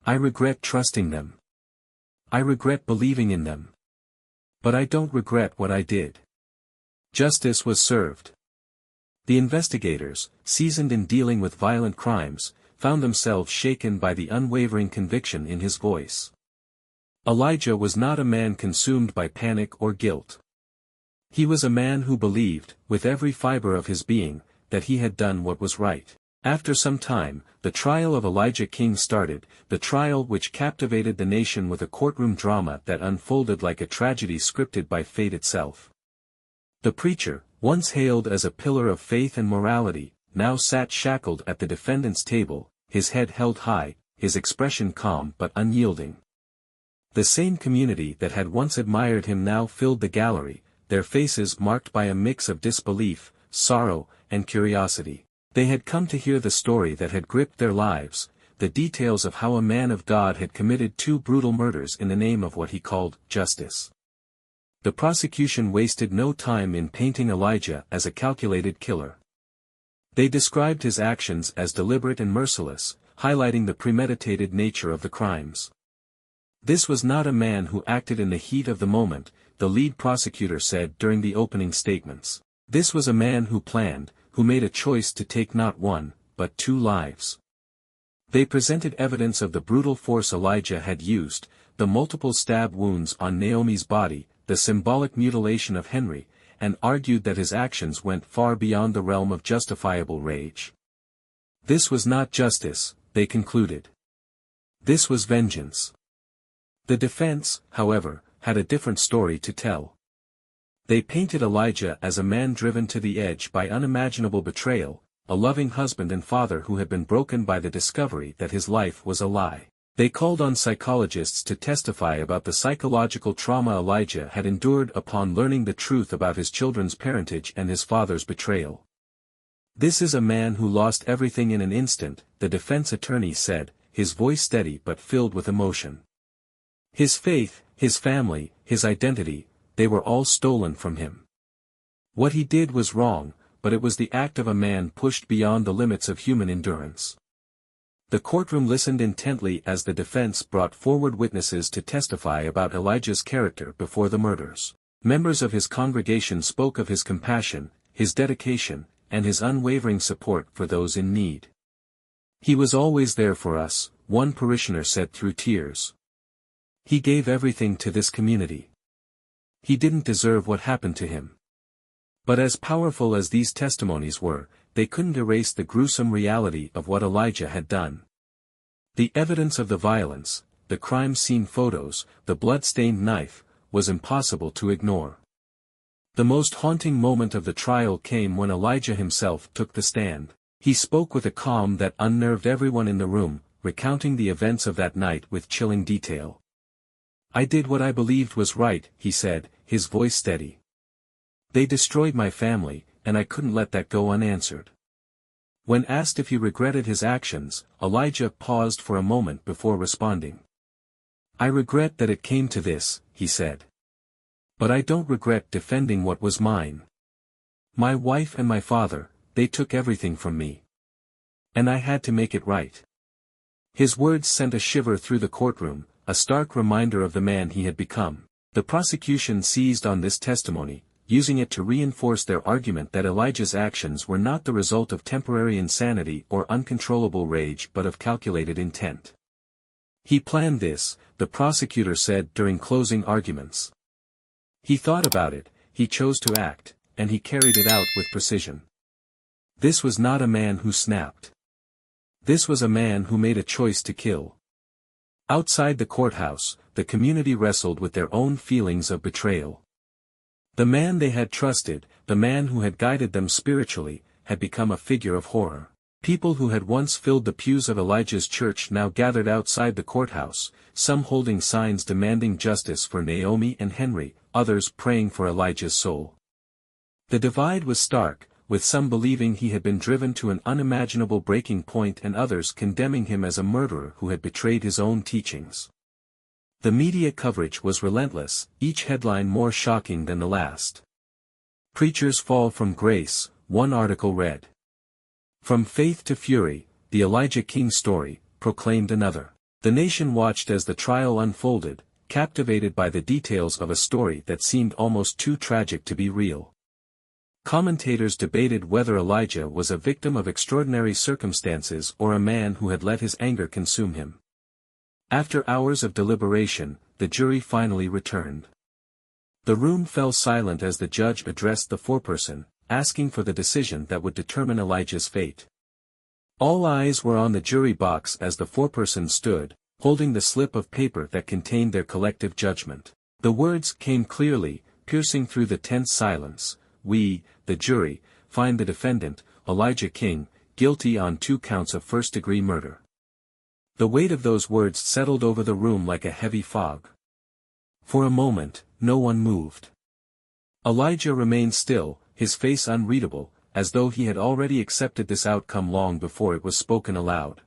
I regret trusting them. I regret believing in them. But I don't regret what I did." Justice was served. The investigators, seasoned in dealing with violent crimes, found themselves shaken by the unwavering conviction in his voice. Elijah was not a man consumed by panic or guilt. He was a man who believed, with every fiber of his being, that he had done what was right. After some time, the trial of Elijah King started, the trial which captivated the nation with a courtroom drama that unfolded like a tragedy scripted by fate itself. The preacher, once hailed as a pillar of faith and morality, now sat shackled at the defendant's table, his head held high, his expression calm but unyielding. The same community that had once admired him now filled the gallery, their faces marked by a mix of disbelief, sorrow, and curiosity. They had come to hear the story that had gripped their lives, the details of how a man of God had committed 2 brutal murders in the name of what he called justice. The prosecution wasted no time in painting Elijah as a calculated killer. They described his actions as deliberate and merciless, highlighting the premeditated nature of the crimes. This was not a man who acted in the heat of the moment, the lead prosecutor said during the opening statements. This was a man who planned, who made a choice to take not 1, but 2 lives. They presented evidence of the brutal force Elijah had used, the multiple stab wounds on Naomi's body, the symbolic mutilation of Henry, and argued that his actions went far beyond the realm of justifiable rage. This was not justice, they concluded. This was vengeance. The defense, however, had a different story to tell. They painted Elijah as a man driven to the edge by unimaginable betrayal, a loving husband and father who had been broken by the discovery that his life was a lie. They called on psychologists to testify about the psychological trauma Elijah had endured upon learning the truth about his children's parentage and his father's betrayal. This is a man who lost everything in an instant, the defense attorney said, his voice steady but filled with emotion. His faith, his family, his identity, they were all stolen from him. What he did was wrong, but it was the act of a man pushed beyond the limits of human endurance. The courtroom listened intently as the defense brought forward witnesses to testify about Elijah's character before the murders. Members of his congregation spoke of his compassion, his dedication, and his unwavering support for those in need. He was always there for us, one parishioner said through tears. He gave everything to this community. He didn't deserve what happened to him. But as powerful as these testimonies were, they couldn't erase the gruesome reality of what Elijah had done. The evidence of the violence, the crime scene photos, the blood-stained knife, was impossible to ignore. The most haunting moment of the trial came when Elijah himself took the stand. He spoke with a calm that unnerved everyone in the room, recounting the events of that night with chilling detail. I did what I believed was right, he said, his voice steady. They destroyed my family, and I couldn't let that go unanswered. When asked if he regretted his actions, Elijah paused for a moment before responding. I regret that it came to this, he said. But I don't regret defending what was mine. My wife and my father, they took everything from me. And I had to make it right. His words sent a shiver through the courtroom, a stark reminder of the man he had become. The prosecution seized on this testimony, using it to reinforce their argument that Elijah's actions were not the result of temporary insanity or uncontrollable rage but of calculated intent. He planned this, the prosecutor said during closing arguments. He thought about it, he chose to act, and he carried it out with precision. This was not a man who snapped. This was a man who made a choice to kill. Outside the courthouse, the community wrestled with their own feelings of betrayal. The man they had trusted, the man who had guided them spiritually, had become a figure of horror. People who had once filled the pews of Elijah's church now gathered outside the courthouse, some holding signs demanding justice for Naomi and Henry, others praying for Elijah's soul. The divide was stark, with some believing he had been driven to an unimaginable breaking point and others condemning him as a murderer who had betrayed his own teachings. The media coverage was relentless, each headline more shocking than the last. Preachers fall from grace, one article read. From faith to fury, the Elijah King story, proclaimed another. The nation watched as the trial unfolded, captivated by the details of a story that seemed almost too tragic to be real. Commentators debated whether Elijah was a victim of extraordinary circumstances or a man who had let his anger consume him. After hours of deliberation, the jury finally returned. The room fell silent as the judge addressed the foreperson, asking for the decision that would determine Elijah's fate. All eyes were on the jury box as the foreperson stood, holding the slip of paper that contained their collective judgment. The words came clearly, piercing through the tense silence. We, the jury, find the defendant, Elijah King, guilty on 2 counts of first-degree murder. The weight of those words settled over the room like a heavy fog. For a moment, no one moved. Elijah remained still, his face unreadable, as though he had already accepted this outcome long before it was spoken aloud.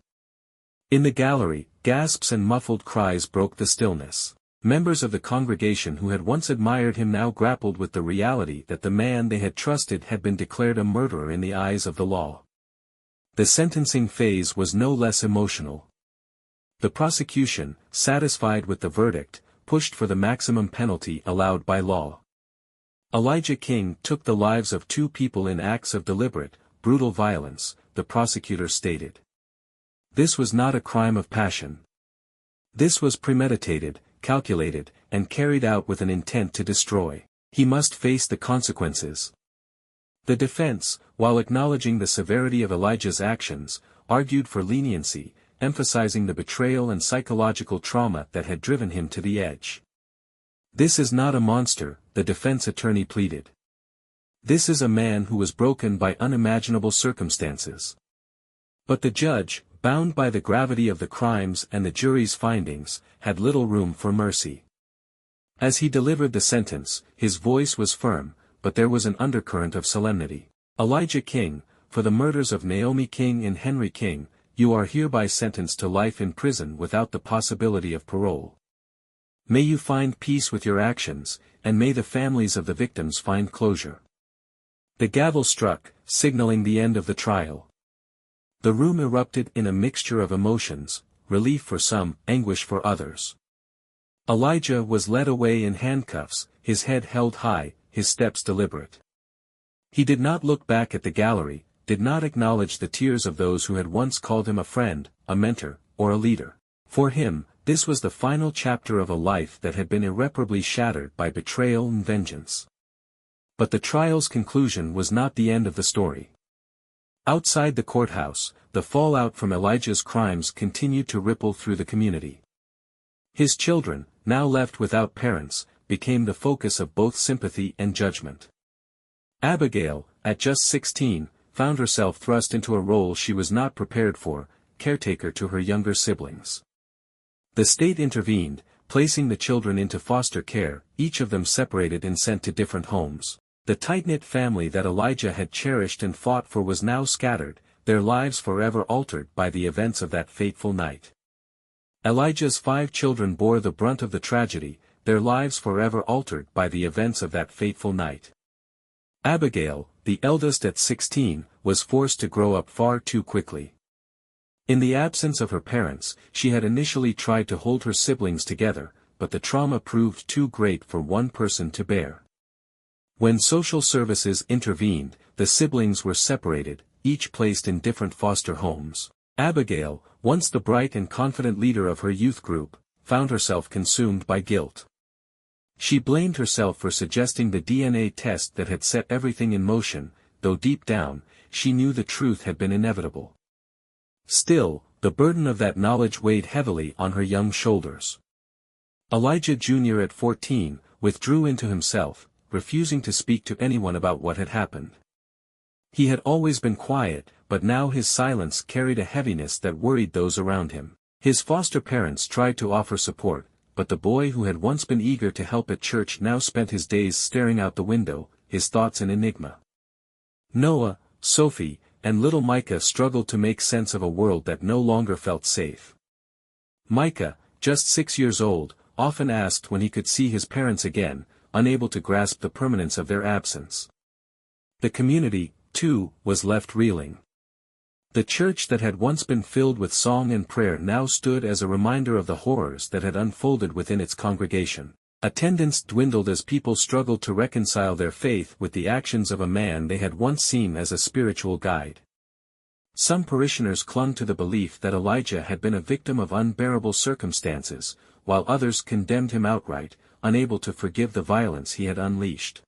In the gallery, gasps and muffled cries broke the stillness. Members of the congregation who had once admired him now grappled with the reality that the man they had trusted had been declared a murderer in the eyes of the law. The sentencing phase was no less emotional. The prosecution, satisfied with the verdict, pushed for the maximum penalty allowed by law. Elijah King took the lives of 2 people in acts of deliberate, brutal violence, the prosecutor stated. This was not a crime of passion. This was premeditated, calculated, and carried out with an intent to destroy. He must face the consequences. The defense, while acknowledging the severity of Elijah's actions, argued for leniency, emphasizing the betrayal and psychological trauma that had driven him to the edge. This is not a monster, the defense attorney pleaded. This is a man who was broken by unimaginable circumstances. But the judge, bound by the gravity of the crimes and the jury's findings, had little room for mercy. As he delivered the sentence, his voice was firm, but there was an undercurrent of solemnity. Elijah King, for the murders of Naomi King and Henry King, you are hereby sentenced to life in prison without the possibility of parole. May you find peace with your actions, and may the families of the victims find closure. The gavel struck, signaling the end of the trial. The room erupted in a mixture of emotions, relief for some, anguish for others. Elijah was led away in handcuffs, his head held high, his steps deliberate. He did not look back at the gallery, did not acknowledge the tears of those who had once called him a friend, a mentor, or a leader. For him, this was the final chapter of a life that had been irreparably shattered by betrayal and vengeance. But the trial's conclusion was not the end of the story. Outside the courthouse, the fallout from Elijah's crimes continued to ripple through the community. His children, now left without parents, became the focus of both sympathy and judgment. Abigail, at just 16, found herself thrust into a role she was not prepared for, caretaker to her younger siblings. The state intervened, placing the children into foster care, each of them separated and sent to different homes. The tight-knit family that Elijah had cherished and fought for was now scattered, their lives forever altered by the events of that fateful night. Elijah's 5 children bore the brunt of the tragedy, their lives forever altered by the events of that fateful night. Abigail, the eldest at 16, was forced to grow up far too quickly. In the absence of her parents, she had initially tried to hold her siblings together, but the trauma proved too great for one person to bear. When social services intervened, the siblings were separated, each placed in different foster homes. Abigail, once the bright and confident leader of her youth group, found herself consumed by guilt. She blamed herself for suggesting the DNA test that had set everything in motion, though deep down, she knew the truth had been inevitable. Still, the burden of that knowledge weighed heavily on her young shoulders. Elijah Jr. at 14, withdrew into himself, refusing to speak to anyone about what had happened. He had always been quiet, but now his silence carried a heaviness that worried those around him. His foster parents tried to offer support, but the boy who had once been eager to help at church now spent his days staring out the window, his thoughts an enigma. Noah, Sophie, and little Micah struggled to make sense of a world that no longer felt safe. Micah, just 6 years old, often asked when he could see his parents again, unable to grasp the permanence of their absence. The community, too, was left reeling. The church that had once been filled with song and prayer now stood as a reminder of the horrors that had unfolded within its congregation. Attendance dwindled as people struggled to reconcile their faith with the actions of a man they had once seen as a spiritual guide. Some parishioners clung to the belief that Elijah had been a victim of unbearable circumstances, while others condemned him outright, unable to forgive the violence he had unleashed.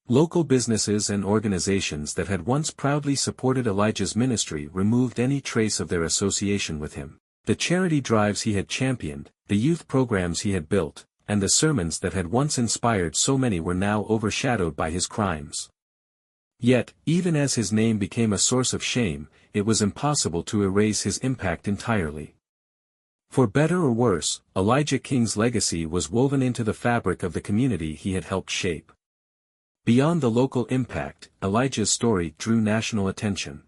Local businesses and organizations that had once proudly supported Elijah's ministry removed any trace of their association with him. The charity drives he had championed, the youth programs he had built, and the sermons that had once inspired so many were now overshadowed by his crimes. Yet, even as his name became a source of shame, it was impossible to erase his impact entirely. For better or worse, Elijah King's legacy was woven into the fabric of the community he had helped shape. Beyond the local impact, Elijah's story drew national attention.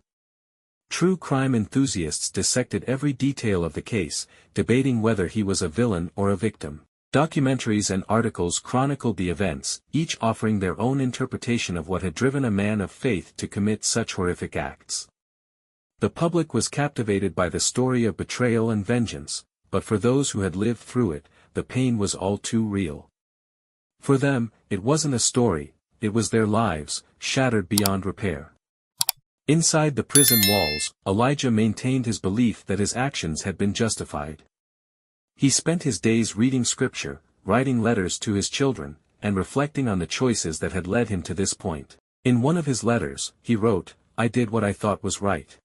True crime enthusiasts dissected every detail of the case, debating whether he was a villain or a victim. Documentaries and articles chronicled the events, each offering their own interpretation of what had driven a man of faith to commit such horrific acts. The public was captivated by the story of betrayal and vengeance, but for those who had lived through it, the pain was all too real. For them, it wasn't a story, it was their lives, shattered beyond repair. Inside the prison walls, Elijah maintained his belief that his actions had been justified. He spent his days reading scripture, writing letters to his children, and reflecting on the choices that had led him to this point. In one of his letters, he wrote, "I did what I thought was right.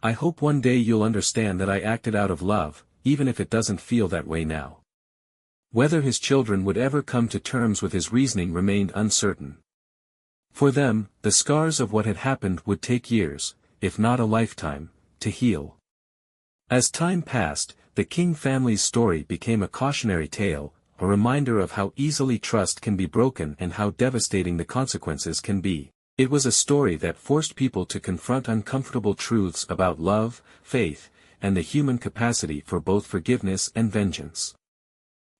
I hope one day you'll understand that I acted out of love, even if it doesn't feel that way now." Whether his children would ever come to terms with his reasoning remained uncertain. For them, the scars of what had happened would take years, if not a lifetime, to heal. As time passed, the King family's story became a cautionary tale, a reminder of how easily trust can be broken and how devastating the consequences can be. It was a story that forced people to confront uncomfortable truths about love, faith, and the human capacity for both forgiveness and vengeance.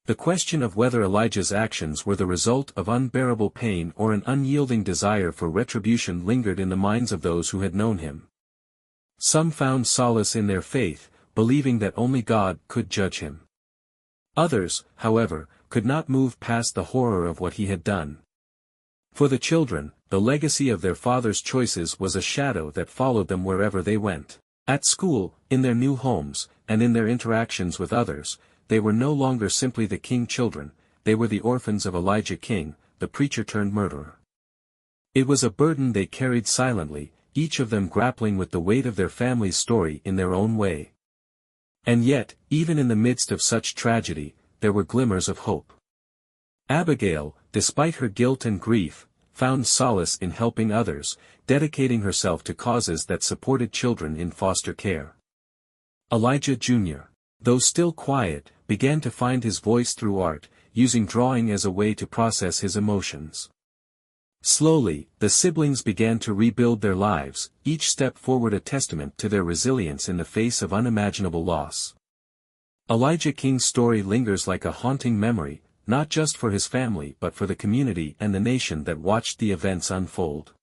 The question of whether Elijah's actions were the result of unbearable pain or an unyielding desire for retribution lingered in the minds of those who had known him. Some found solace in their faith, believing that only God could judge him. Others, however, could not move past the horror of what he had done. For the children, the legacy of their father's choices was a shadow that followed them wherever they went. At school, in their new homes, and in their interactions with others, they were no longer simply the King children, they were the orphans of Elijah King, the preacher-turned-murderer. It was a burden they carried silently, each of them grappling with the weight of their family's story in their own way. And yet, even in the midst of such tragedy, there were glimmers of hope. Abigail, despite her guilt and grief, found solace in helping others, dedicating herself to causes that supported children in foster care. Elijah Jr., though still quiet, began to find his voice through art, using drawing as a way to process his emotions. Slowly, the siblings began to rebuild their lives, each step forward a testament to their resilience in the face of unimaginable loss. Elijah King's story lingers like a haunting memory, not just for his family but for the community and the nation that watched the events unfold.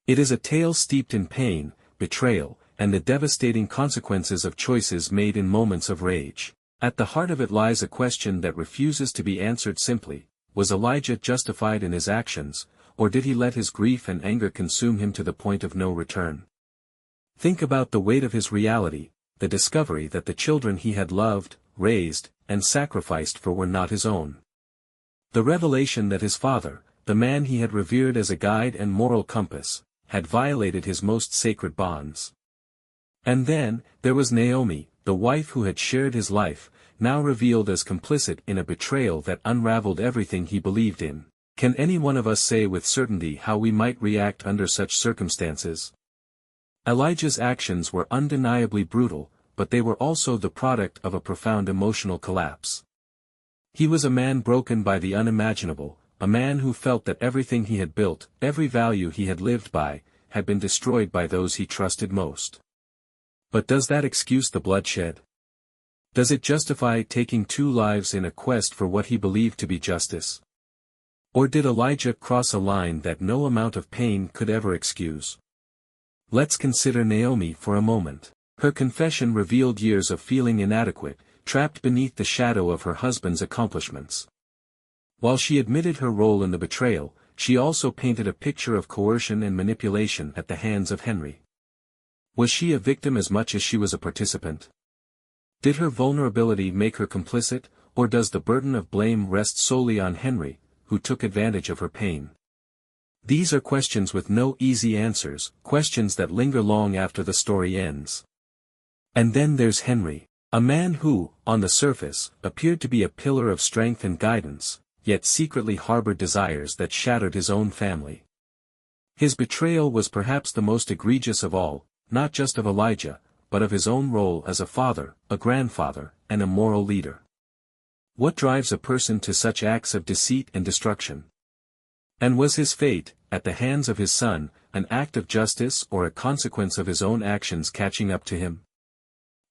It is a tale steeped in pain, betrayal, and the devastating consequences of choices made in moments of rage. At the heart of it lies a question that refuses to be answered simply: was Elijah justified in his actions, or did he let his grief and anger consume him to the point of no return? Think about the weight of his reality, the discovery that the children he had loved, raised, and sacrificed for were not his own. The revelation that his father, the man he had revered as a guide and moral compass, had violated his most sacred bonds. And then, there was Naomi, the wife who had shared his life, now revealed as complicit in a betrayal that unraveled everything he believed in. Can any one of us say with certainty how we might react under such circumstances? Elijah's actions were undeniably brutal, but they were also the product of a profound emotional collapse. He was a man broken by the unimaginable, a man who felt that everything he had built, every value he had lived by, had been destroyed by those he trusted most. But does that excuse the bloodshed? Does it justify taking 2 lives in a quest for what he believed to be justice? Or did Elijah cross a line that no amount of pain could ever excuse? Let's consider Naomi for a moment. Her confession revealed years of feeling inadequate, trapped beneath the shadow of her husband's accomplishments. While she admitted her role in the betrayal, she also painted a picture of coercion and manipulation at the hands of Henry. Was she a victim as much as she was a participant? Did her vulnerability make her complicit, or does the burden of blame rest solely on Henry, who took advantage of her pain? These are questions with no easy answers, questions that linger long after the story ends. And then there's Henry, a man who, on the surface, appeared to be a pillar of strength and guidance, yet secretly harbored desires that shattered his own family. His betrayal was perhaps the most egregious of all, not just of Elijah, but of his own role as a father, a grandfather, and a moral leader. What drives a person to such acts of deceit and destruction? And was his fate, at the hands of his son, an act of justice or a consequence of his own actions catching up to him?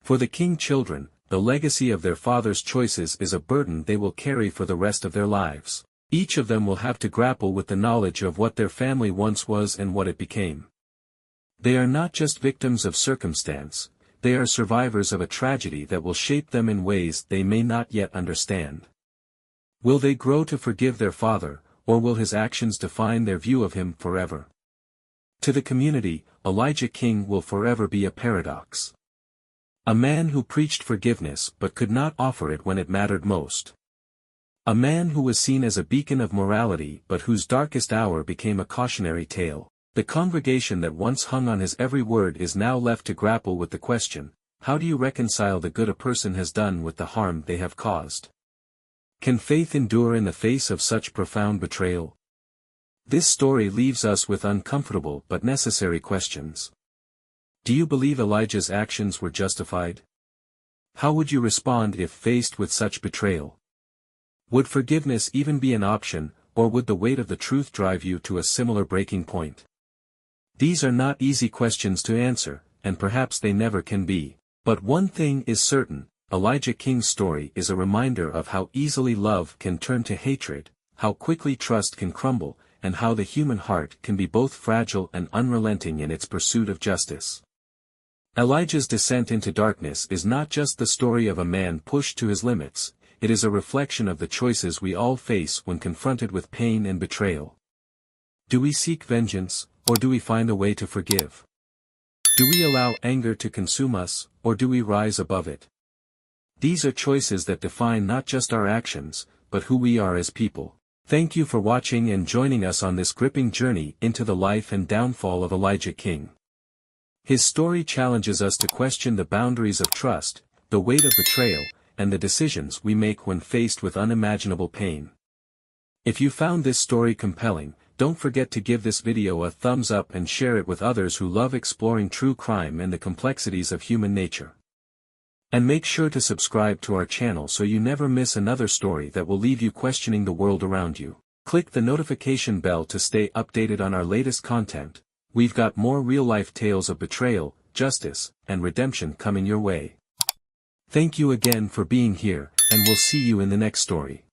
For the king children, the legacy of their father's choices is a burden they will carry for the rest of their lives. Each of them will have to grapple with the knowledge of what their family once was and what it became. They are not just victims of circumstance, they are survivors of a tragedy that will shape them in ways they may not yet understand. Will they grow to forgive their father, or will his actions define their view of him forever? To the community, Elijah King will forever be a paradox. A man who preached forgiveness but could not offer it when it mattered most. A man who was seen as a beacon of morality but whose darkest hour became a cautionary tale. The congregation that once hung on his every word is now left to grapple with the question, how do you reconcile the good a person has done with the harm they have caused? Can faith endure in the face of such profound betrayal? This story leaves us with uncomfortable but necessary questions. Do you believe Elijah's actions were justified? How would you respond if faced with such betrayal? Would forgiveness even be an option, or would the weight of the truth drive you to a similar breaking point? These are not easy questions to answer, and perhaps they never can be. But one thing is certain, Elijah King's story is a reminder of how easily love can turn to hatred, how quickly trust can crumble, and how the human heart can be both fragile and unrelenting in its pursuit of justice. Elijah's descent into darkness is not just the story of a man pushed to his limits, it is a reflection of the choices we all face when confronted with pain and betrayal. Do we seek vengeance, or do we find a way to forgive? Do we allow anger to consume us, or do we rise above it? These are choices that define not just our actions, but who we are as people. Thank you for watching and joining us on this gripping journey into the life and downfall of Elijah King. His story challenges us to question the boundaries of trust, the weight of betrayal, and the decisions we make when faced with unimaginable pain. If you found this story compelling, don't forget to give this video a thumbs up and share it with others who love exploring true crime and the complexities of human nature. And make sure to subscribe to our channel so you never miss another story that will leave you questioning the world around you. Click the notification bell to stay updated on our latest content. We've got more real-life tales of betrayal, justice, and redemption coming your way. Thank you again for being here, and we'll see you in the next story.